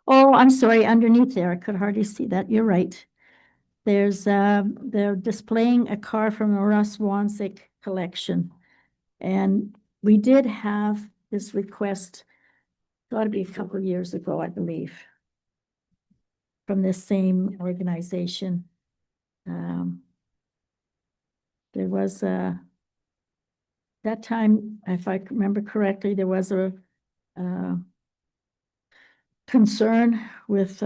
Oh, I'm sorry, underneath there, I could hardly see that. You're right. They're displaying a car from the Russ Wansick collection. And we did have this request, gotta be a couple of years ago, I believe, from this same organization. There was that time, if I remember correctly, there was a concern with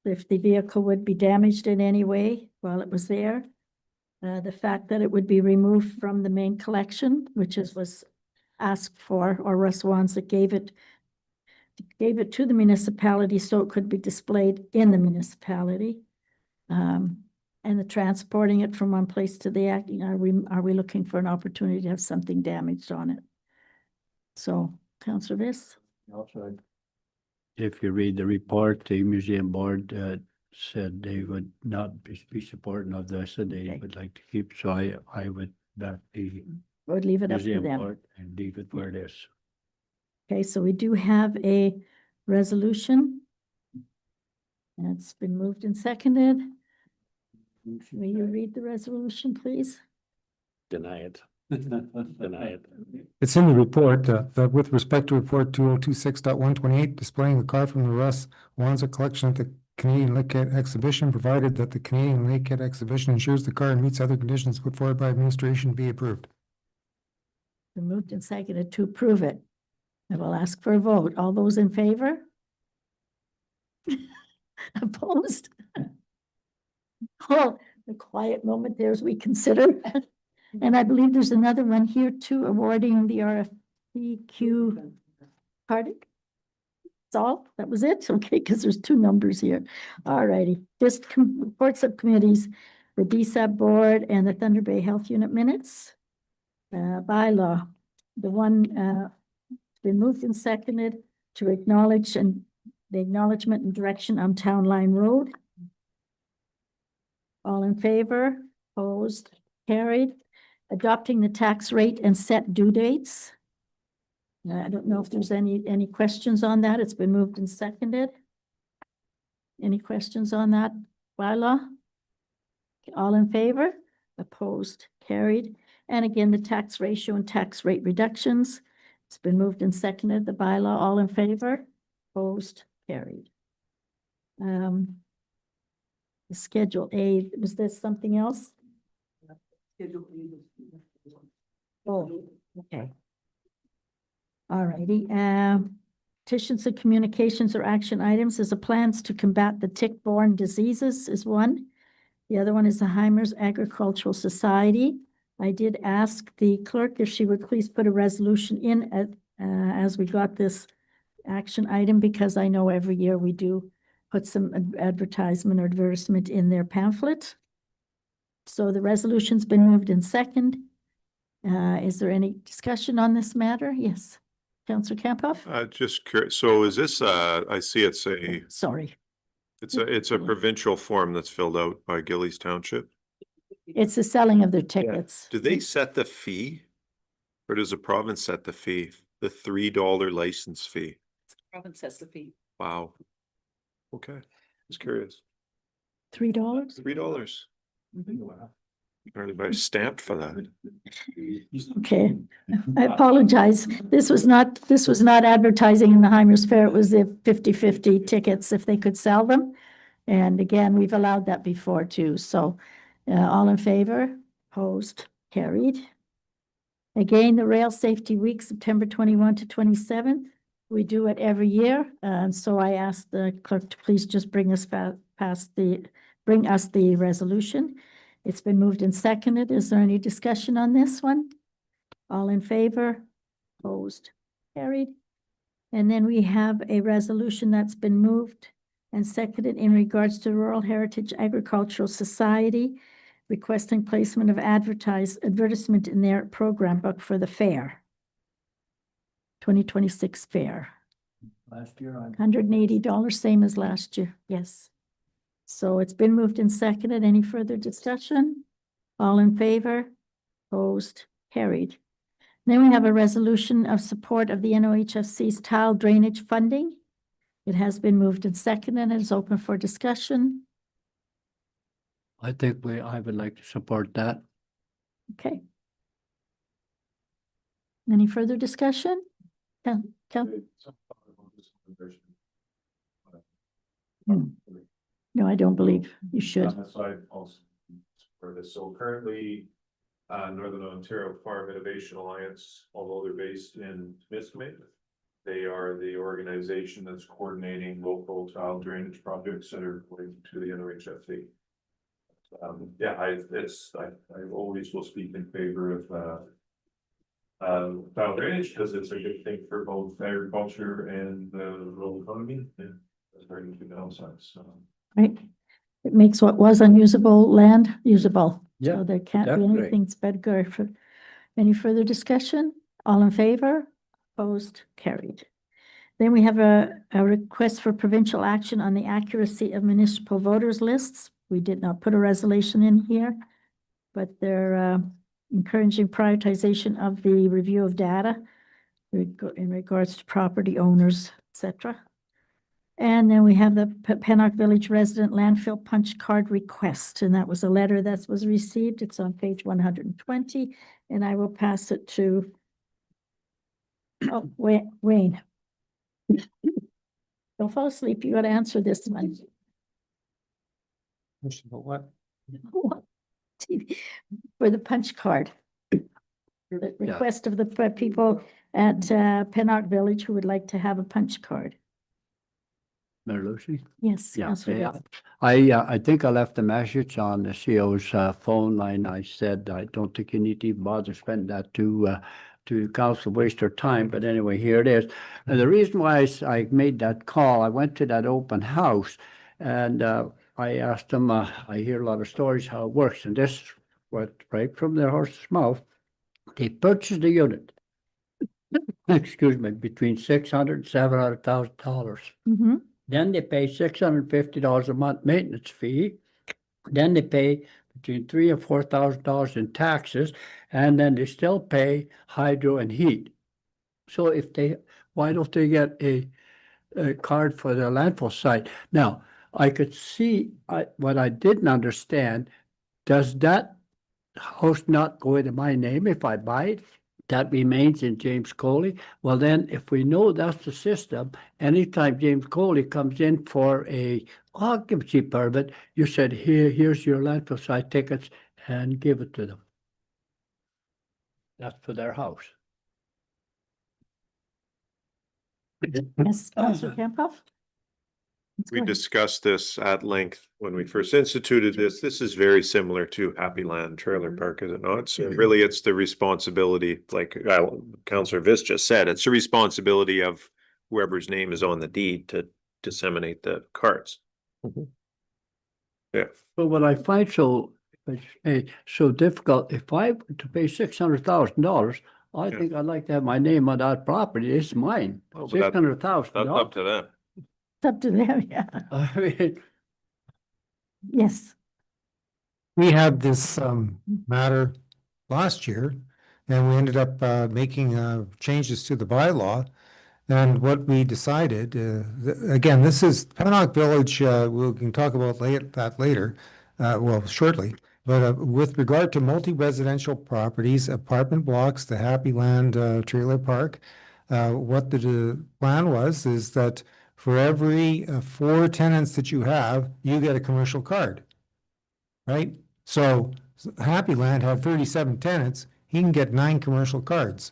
if the vehicle would be damaged in any way while it was there. The fact that it would be removed from the main collection, which was asked for, or Russ Wansick gave it to the municipality so it could be displayed in the municipality. And the transporting it from one place to the, are we looking for an opportunity to have something damaged on it? So, Councillor Viss? If you read the report, the museum board said they would not be supporting of this, and they Okay. would like to keep, so I would back the Would leave it up to museum them. board and leave it where it is. Okay, so we do have a resolution. And it's been moved and seconded. Will you read the resolution, please? Deny it. Deny it. It's in the report that with respect to report 2026.128, displaying a car from the Russ Wanza collection at the Canadian Lake Cat Exhibition, provided that the Canadian Lake Cat Exhibition ensures the car and meets other conditions put forward by administration, be approved. Been moved and seconded to approve it. I will ask for a vote. All those in favor? Opposed? Oh, a quiet moment there as we consider. And I believe there's another one here too, awarding the RFPQ. Pardon? That's all? That was it? Okay, because there's two numbers here. All righty. Just reports of committees, the DSAB board and the Thunder Bay Health Unit minutes. Bylaw, the one been moved and seconded to acknowledge and the acknowledgement and direction on Town Line Road. All in favor? Opposed? Carried. Adopting the tax rate and set due dates. I don't know if there's any questions on that. It's been moved and seconded. Any questions on that bylaw? All in favor? Opposed? Carried. And again, the tax ratio and tax rate reductions. It's been moved and seconded. The bylaw, all in favor? Opposed? Carried. The Schedule A, was there something else? Oh, okay. All righty. Petitions and communications or action items is a plans to combat the tick-borne diseases is one. The other one is the Heimers Agricultural Society. I did ask the clerk if she would please put a resolution in as we got this action item, because I know every year we do put some advertisement or advertisement in their pamphlet. So the resolution's been moved in second. Is there any discussion on this matter? Yes. Councillor Campoff? Just curious, so is this, I see it's Sorry. it's a provincial form that's filled out by Gillies Township. It's the selling of their tickets. Do they set the fee? Or does the province set the fee? The $3 license fee? Province sets the fee. Wow. Okay, just curious. $3? $3. Apparently buy a stamp for that. Okay, I apologize. This was not advertising in the Heimers Fair. It was the 50-50 tickets if they could sell them. And again, we've allowed that before too. So all in favor? Opposed? Carried. Again, the Rail Safety Week, September 21 to 27th. We do it every year. And so I asked the clerk to please just bring us bring us the resolution. It's been moved and seconded. Is there any discussion on this one? All in favor? Opposed? Carried. And then we have a resolution that's been moved and seconded in regards to Rural Heritage Agricultural Society requesting placement of advertisement in their program book for the fair. 2026 fair. Last year on. $180, same as last year. Yes. So it's been moved and seconded. Any further discussion? All in favor? Opposed? Carried. Then we have a resolution of support of the NOHSC's tile drainage funding. It has been moved and seconded and is open for discussion. I would like to support that. Okay. Any further discussion? No, I don't believe you should. So I also for this. So currently, Northern Ontario Farm Innovation Alliance, although they're based in Timiskaming, they are the organization that's coordinating local tile drainage projects that are related to the NOHSC. Yeah, I always will speak in favor of tile drainage because it's a good thing for both agriculture and the rural economy. And that's very good downsides. Right. It makes what was unusable land usable. Yeah, So there can't be definitely. anything that's better for any further discussion. All in favor? Opposed? Carried. Then we have a request for provincial action on the accuracy of municipal voters lists. We did not put a resolution in here, but they're encouraging prioritization of the review of data in regards to property owners, etc. And then we have the Pennock Village resident landfill punch card request, and that was a letter that was received. It's on page 120, and I will pass it to Wayne. Don't fall asleep. You got to answer this one. What? For the punch card. The request of the people at Pennock Village who would like to have a punch card. Mayor Lucy? Yes. Yeah, Councillor yeah. Gill. I think I left a message on the CO's phone line. I said, I don't think you need to even bother spending that to council waste their time, but anyway, here it is. And the reason why I made that call, I went to that open house and I asked them, I hear a lot of stories how it works, and this went right from their horse's mouth. They purchased a unit, excuse me, between $600,000 and $700,000. Mhm. Then they pay $650 a month maintenance fee. Then they pay between $3,000 and $4,000 in taxes, and then they still pay hydro and heat. So why don't they get a card for the landfill site? Now, I could see, what I didn't understand, does that house not go into my name if I buy it? That remains in James Coley. Well, then if we know that's the system, anytime James Coley comes in for a occupancy permit, you said, here's your landfill site tickets and give it to them. That's for their house. Yes, Councillor Campoff? We discussed this at length when we first instituted this. This is very similar to Happy Land Trailer Park, is it not? So really, it's the responsibility, like Councillor Viss just said, it's the responsibility of whoever's name is on the deed to disseminate the cards. Yeah. But what I find so difficult, if I were to pay $600,000, I think I'd like to have my name on that property. It's mine. Oh, but that's $600,000. up to them. It's up to them, yeah. I mean, Yes. We had this matter last year, and we ended up making changes to the bylaw. And what we decided, again, this is Pennock Village, we can talk about that later, well, shortly. But with regard to multi-residential properties, apartment blocks, the Happy Land Trailer Park, what the plan was is that for every 4 tenants that you have, you get a commercial card, right? So Happy Land had 37 tenants, he can get 9 commercial cards.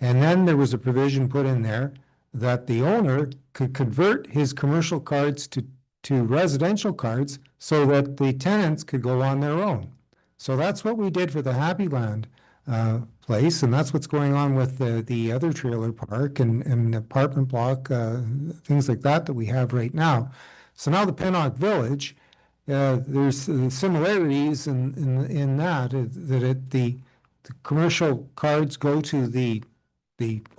And then there was a provision put in there that the owner could convert his commercial cards to residential cards so that the tenants could go on their own. So that's what we did for the Happy Land place, and that's what's going on with the other trailer park and apartment block, things like that we have right now. So now the Pennock Village, there's similarities in that the commercial cards go to the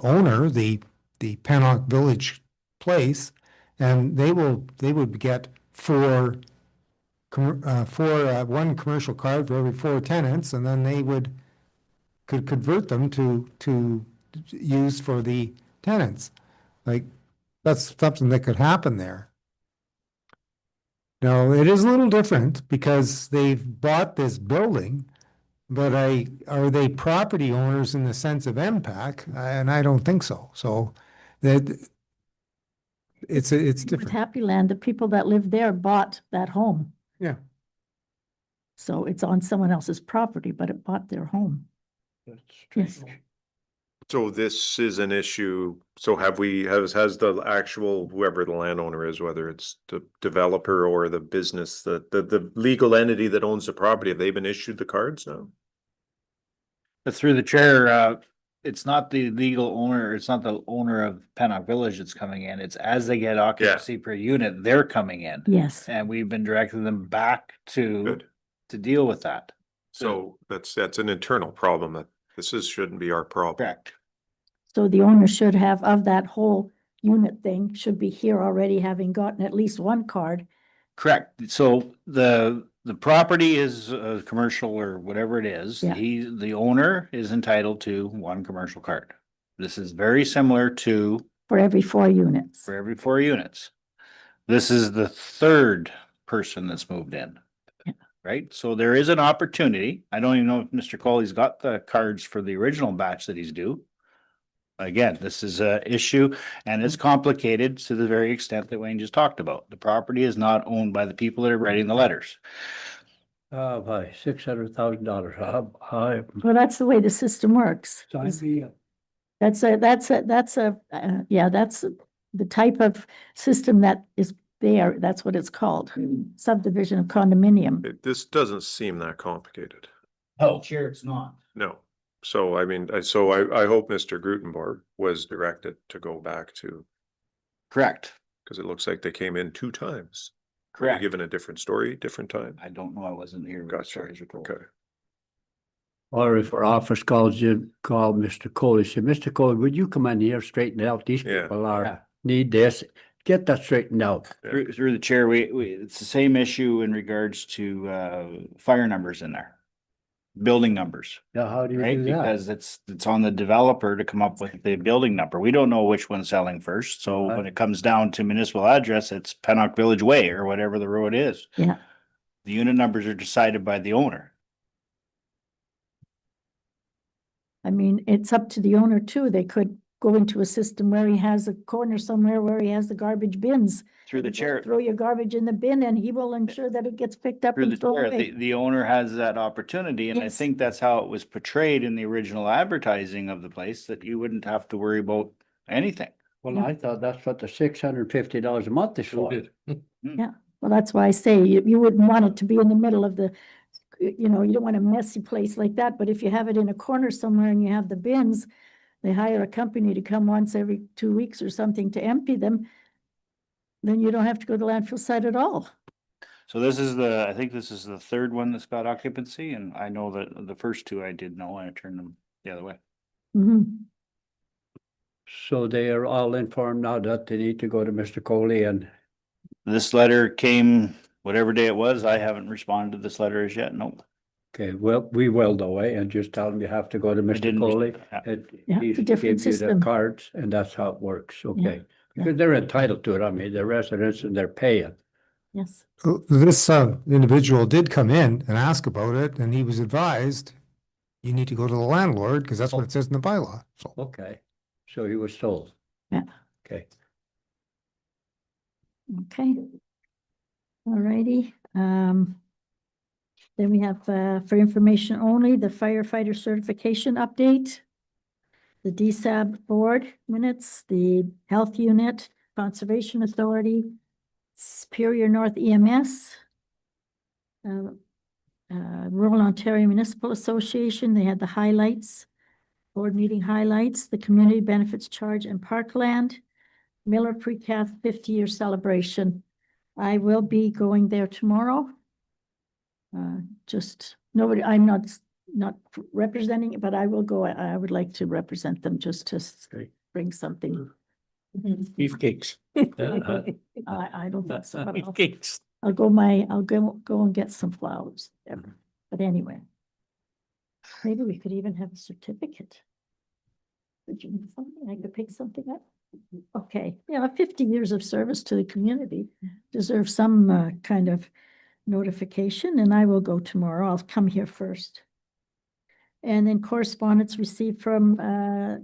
owner, the Pennock Village place, and they would get 1 commercial card for every 4 tenants, and then they could convert them to use for the tenants. Like, that's something that could happen there. Now, it is a little different because they've bought this building, but are they property owners in the sense of MPAC? And I don't think so. So that it's With different. Happy Land, the people that live there bought that home. Yeah. So it's on someone else's property, but it bought their home. Yes. So this is an issue, so has the actual, whoever the landowner is, whether it's the developer or the business, the legal entity that owns the property, have they been issued the cards now? But through the chair, it's not the legal owner, it's not the owner of Pennock Village that's coming in. It's as they get occupancy per unit, they're coming in. Yes. And we've been directing them back to Good. deal with that. So that's an internal problem that shouldn't be our problem. Correct. So the owner should have, of that whole unit thing, should be here already, having gotten at least 1 card. Correct. So the property is commercial or whatever it is. Yeah. The owner is entitled to 1 commercial card. This is very similar to For every 4 units. for every 4 units. This is the third person that's moved in. Yeah. Right? So there is an opportunity. I don't even know if Mr. Coley's got the cards for the original batch that he's due. Again, this is a issue and it's complicated to the very extent that Wayne just talked about. The property is not owned by the people that are writing the letters. By $600,000. Well, that's the way the system works. Sign me up. That's the type of system that is there. That's what it's called, subdivision of condominium. This doesn't seem that complicated. Oh, sure, it's not. No. So I mean, I hope Mr. Grutenborg was directed to go back to, Correct. because it looks like they came in 2 times. Were they Correct. given a different story, different time? I don't know. I wasn't here. when the Gotcha. stories were told. Okay. Or if our office calls you, call Mr. Coley, say, Mr. Coley, would you come in here, straighten it out? These Yeah. people Yeah. are, need this, get that straightened out. Through the chair, it's the same issue in regards to fire numbers in there. Building numbers, Now, how do you right? do that? Because it's on the developer to come up with the building number. We don't know which one's selling first. So Right. when it comes down to municipal address, it's Pennock Village Way or whatever the road is. Yeah. The unit numbers are decided by the owner. I mean, it's up to the owner too. They could go into a system where he has a corner somewhere where he has the garbage bins. Through the Just chair, Throw your garbage in the bin and he will ensure that it gets picked up through the and thrown chair, away. the owner has that opportunity. And I Yes. think that's how it was portrayed in the original advertising of the place, that you wouldn't have to worry about anything. Well, I thought that's what the $650 a month is for. Well, that's why I say you wouldn't want it to be in the middle of the, you know, you don't want a messy place like that, but if you have it in a corner somewhere and you have the bins, they hire a company to come once every 2 weeks or something to empty them, then you don't have to go to the landfill site at all. So I think this is the third one that's got occupancy, and I know that the first 2 I did know, and I turned them the other way. Mhm. So they are all informed now that they need to go to Mr. Coley and, This letter came whatever day it was. I haven't responded to this letter as yet. Nope. okay, well, we will though, and just tell them you have to go to Mr. didn't Coley. yeah. Yeah, He it's a different gives you the system. cards and that's how it works, okay? yeah. Because they're entitled to it. I mean, they're residents and they're paying. Yes. This individual did come in and ask about it, and he was advised, you need to go to the landlord, because that's what it says in the bylaw. So Okay, so he was told. Yeah. Okay. Okay. All righty. Then we have, for information only, the firefighter certification update, the DSAB board minutes, the health unit, conservation authority, Superior North EMS, Rural Ontario Municipal Association, they had the highlights, board meeting highlights, the community benefits charge and parkland, Miller Precast 50-year celebration. I will be going there tomorrow. Just nobody, I'm not representing it, but I will go. I would like to represent them just to Great. bring something. Beefcakes. I don't think so, but Beefcakes. I'll go and get some flowers. there. But anyway. Maybe we could even have a certificate. Would you need something? I could pick something up. Okay, 50 years of service to the community deserves some kind of notification, and I will go tomorrow. I'll come here first. And then correspondence received from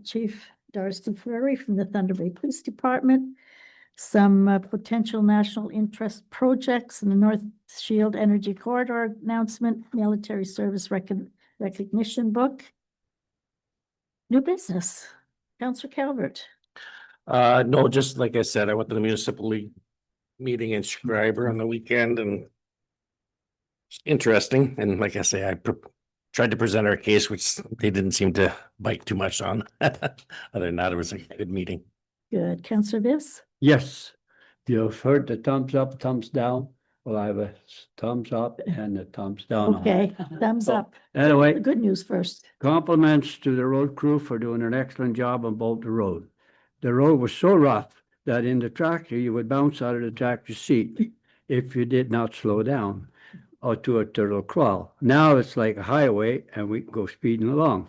Chief Darcy Fleury from the Thunder Bay Police Department. Some potential national interest projects in the North Shield Energy Corridor announcement, military service recognition book. New business. Councillor Calvert. No, just like I said, I went to the municipal league meeting in Scriber on the weekend and it's interesting. And like I say, tried to present our case, which they didn't seem to bite too much on. Other than that, it was a good meeting. Good. Councillor Viss? Yes, you've heard the thumbs up, thumbs down. Well, I have a thumbs up and a thumbs down. Okay, thumbs So, up. Anyway, The good news first. compliments to the road crew for doing an excellent job on Bolton Road. The road was so rough that in the tractor, you would bounce out of the tractor seat if you did not slow down or to a turtle crawl. Now it's like a highway and we can go speeding along.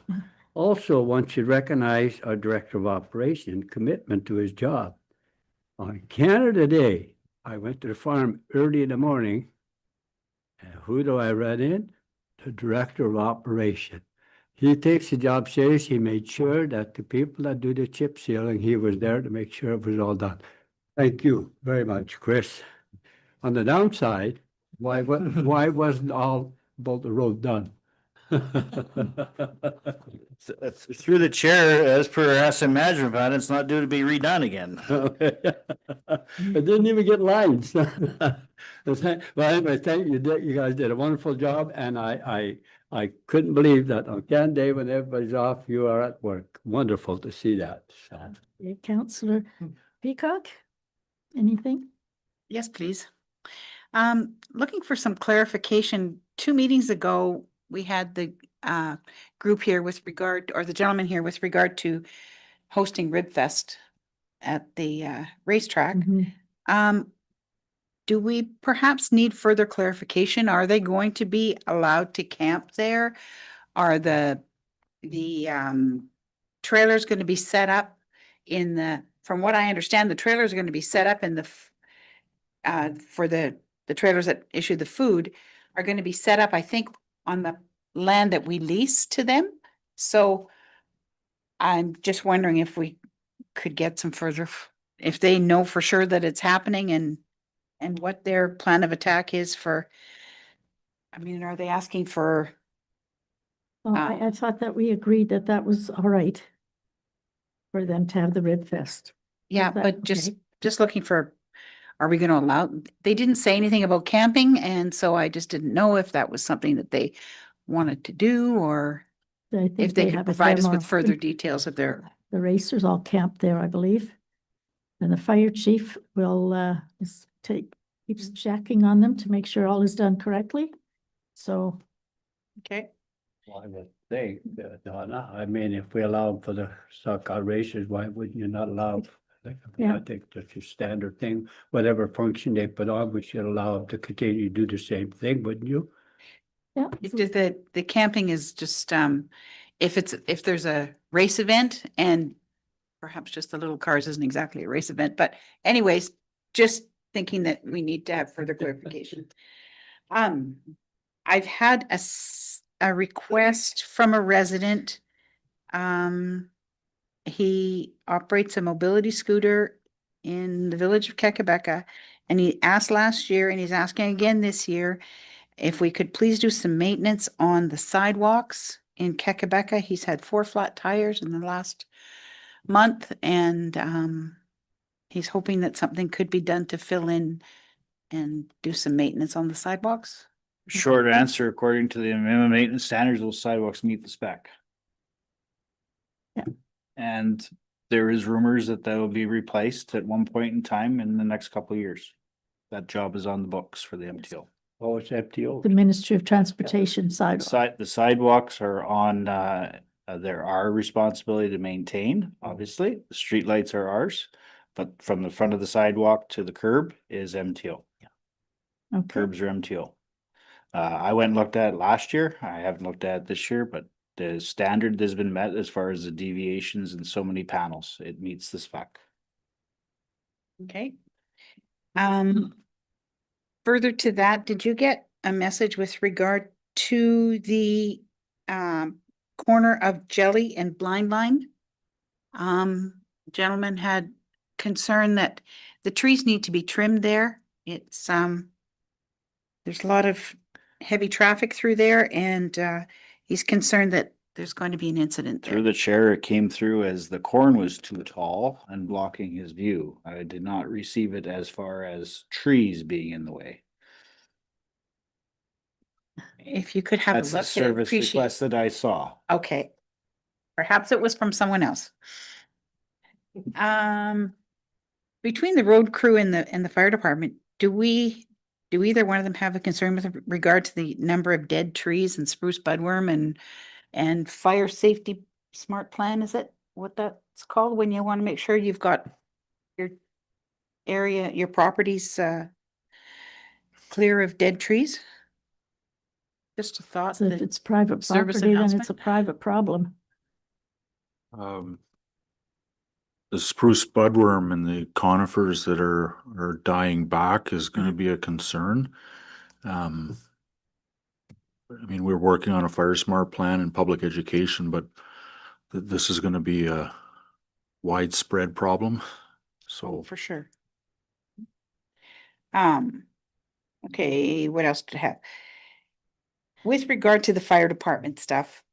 Also, one should recognize our Director of Operation commitment to his job. On Canada Day, I went to the farm early in the morning. And who do I run in? The director of operation. He takes the job serious. He made sure that the people that do the chip sealing, he was there to make sure it was all done. Thank you very much, Chris. On the downside, why wasn't all about the road done? Through the chair, as per our asset management plan, it's not due to be redone again. It didn't even get lines. Well, anyway, thank you. You guys did a wonderful job, and I couldn't believe that on Can Day when everybody's off, you are at work. Wonderful to see that. So, Councillor Peacock, anything? Yes, please. Looking for some clarification. 2 meetings ago, we had the group here with regard, or the gentleman here with regard to hosting Ribfest at the racetrack. Mhm. Do we perhaps need further clarification? Are they going to be allowed to camp there? Are the trailers going to be set up in from what I understand, the trailers are going to be set up in for the trailers that issue the food are going to be set up, I think, on the land that we lease to them. So I'm just wondering if we could get some further, if they know for sure that it's happening and what their plan of attack is for, I mean, are they asking for, Well, I thought that we agreed that that was all right for them to have the Rib Fest. yeah, Is that but okay? just looking for, are we gonna allow, they didn't say anything about camping, and so I just didn't know if that was something that they wanted to do, or I think if they could have a provide us demo. with I further think details of their, The racers all camped there, I believe. And the fire chief will keeps checking on them to make sure all is done correctly. So okay, well, I would think, Donna, I mean, if we allow for the stock car races, why wouldn't you not allow? Yeah. I think that's your standard thing. Whatever function they put on, we should allow them to continue to do the same thing, wouldn't you? yeah, the camping is just, if there's a race event, and perhaps just the little cars isn't exactly a race event, but anyways, just thinking that we need to have further clarification. I've had a request from a resident. He operates a mobility scooter in the village of Kekabeka, and he asked last year, and he's asking again this year, if we could please do some maintenance on the sidewalks in Kekabeka. He's had 4 flat tires in the last month, and he's hoping that something could be done to fill in and do some maintenance on the sidewalks. Short answer, according to the minimum maintenance standards, those sidewalks meet the spec. Yeah. And there is rumors that will be replaced at one point in time in the next couple of years. That job is on the books for the MTO. Oh, it's FTO. the Ministry of Transportation side. The sidewalks are on, they're our responsibility to maintain, obviously. The streetlights are ours. But from the front of the sidewalk to the curb is MTO. Okay, Curbs are MTO. I went and looked at it last year. I haven't looked at it this year, but the standard has been met as far as the deviations in so many panels. It meets the spec. Okay. Further to that, did you get a message with regard to the corner of Jelly and Blind Line? Gentleman had concern that the trees need to be trimmed there. It's there's a lot of heavy traffic through there, and he's concerned that there's going to be an incident Through there. the chair, it came through as the corn was too tall and blocking his view. I did not receive it as far as trees being in the way. If you could have a That's the look, I'd service appreciate. request that I saw. Okay. Perhaps it was from someone else. Between the road crew and the fire department, do either one of them have a concern with regard to the number of dead trees and spruce budworm and fire safety smart plan? Is it what that's called when you want to make sure you've got your area, your properties clear of dead trees? Just a thought. so if that- it's private service property, then it's announcement? a private problem. The the spruce budworm and the conifers that are dying back is gonna be a concern. I mean, we're working on a fire smart plan and public education, but this is gonna be a widespread problem, so. For sure. Okay, what else to have? With regard to the fire department stuff.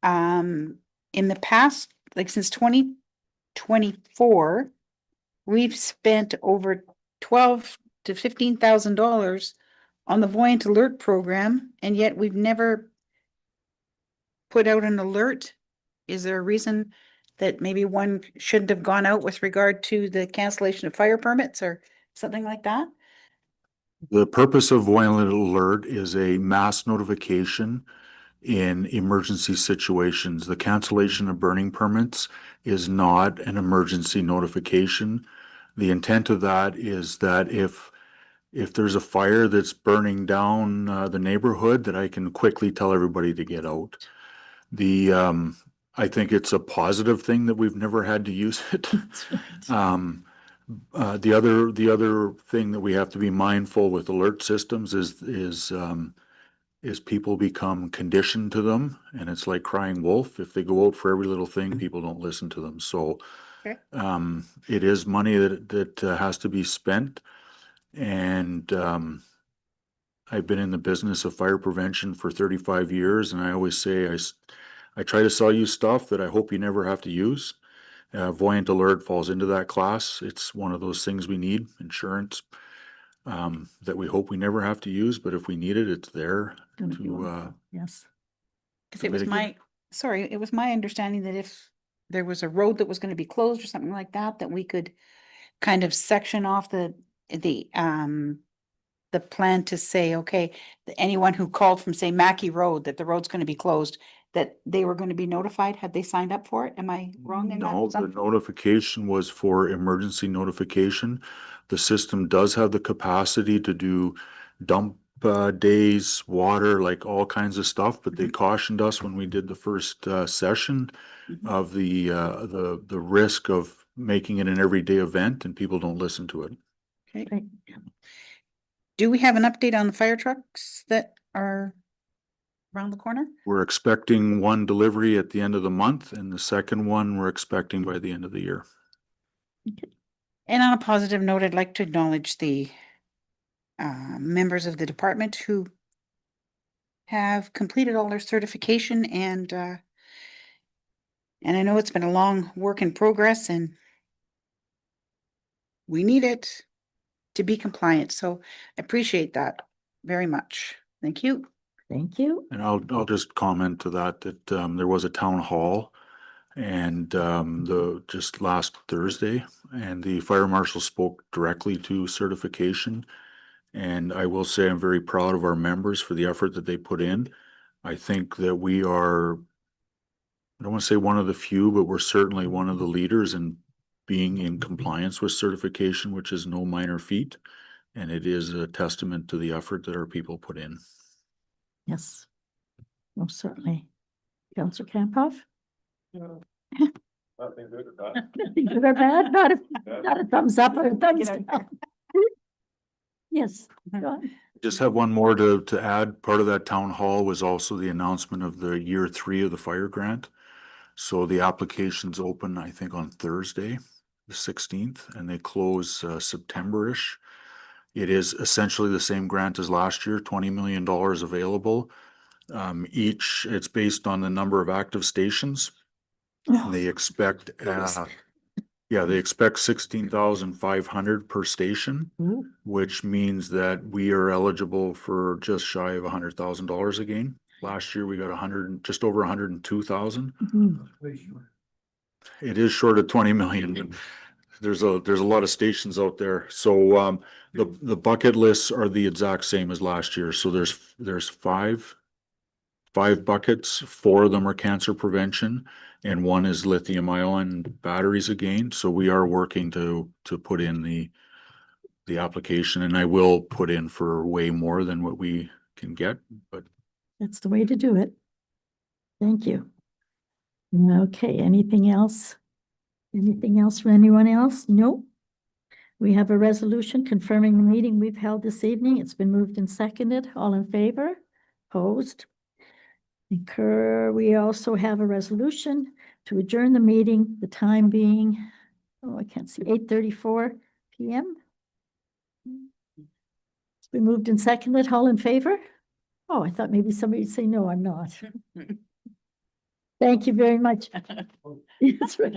In the past, like since 2024, we've spent over $12,000 to $15,000 on the Voyant Alert program, and yet we've never put out an alert. Is there a reason that maybe one shouldn't have gone out with regard to the cancellation of fire permits or something like that? The purpose of Voyant Alert is a mass notification in emergency situations. The cancellation of burning permits is not an emergency notification. The intent of that is that if there's a fire that's burning down the neighborhood, that I can quickly tell everybody to get out. I think it's a positive thing that we've never had to use it. The other thing that we have to be mindful with alert systems is people become conditioned to them, and it's like crying wolf. If they go out for every little thing, people don't listen to them. So Okay. it is money that has to be spent, and I've been in the business of fire prevention for 35 years, and I always say I try to sell you stuff that I hope you never have to use. Voyant Alert falls into that class. It's one of those things we need, insurance, that we hope we never have to use, but if we need it, it's there Gonna be to, wonderful. Yes. Because it was my understanding that if there was a road that was gonna be closed or something like that, that we could kind of section off the plan to say, okay, that anyone who called from, say, Mackey Road, that the road's gonna be closed, that they were gonna be notified, had they signed up for it? Am I wrong in that? no, the notification was for emergency notification. The system does have the capacity to do dump days, water, like all kinds of stuff, but they cautioned us when we did the first session of the risk of making it an everyday event, and people don't listen to it. Okay. Right. Do we have an update on the fire trucks that are around the corner? We're expecting one delivery at the end of the month, and the second one we're expecting by the end of the year. And on a positive note, I'd like to acknowledge the members of the department who have completed all their certification, and I know it's been a long work in progress, and we need it to be compliant. So I appreciate that very much. Thank you. Thank you. And I'll just comment to that there was a town hall and just last Thursday, and the fire marshal spoke directly to certification. And I will say I'm very proud of our members for the effort that they put in. I think that we are, I don't want to say one of the few, but we're certainly one of the leaders in being in compliance with certification, which is no minor feat. And it is a testament to the effort that our people put in. Yes. Most certainly. Councillor Campoff? Nothing good or bad. Nothing good or bad? Not a thumbs up or a thumbs down. Yes. go on. Just have one more to add. Part of that town hall was also the announcement of the year 3 of the fire grant. So the application's open, I think, on Thursday, the 16th, and they close September-ish. It is essentially the same grant as last year, $20 million available. It's based on the number of active stations. And they expect, they expect 16,500 per station, Ooh. which means that we are eligible for just shy of $100,000 again. Last year we got just over 102,000. Mhm. It is short of 20 million. But there's a lot of stations out there. So the bucket lists are the exact same as last year. So there's five buckets. 4 of them are cancer prevention, and 1 is lithium ion batteries again. So we are working to put in the application, and I will put in for way more than what we can get, but That's the way to do it. Thank you. Okay, anything else? Anything else from anyone else? No. We have a resolution confirming the meeting we've held this evening. It's been moved and seconded. All in favor? Opposed? We also have a resolution to adjourn the meeting, the time being, oh, I can't see, 8:34 PM. It's been moved and seconded. All in favor? Oh, I thought maybe somebody'd say no, I'm not. Thank you very much. That's right.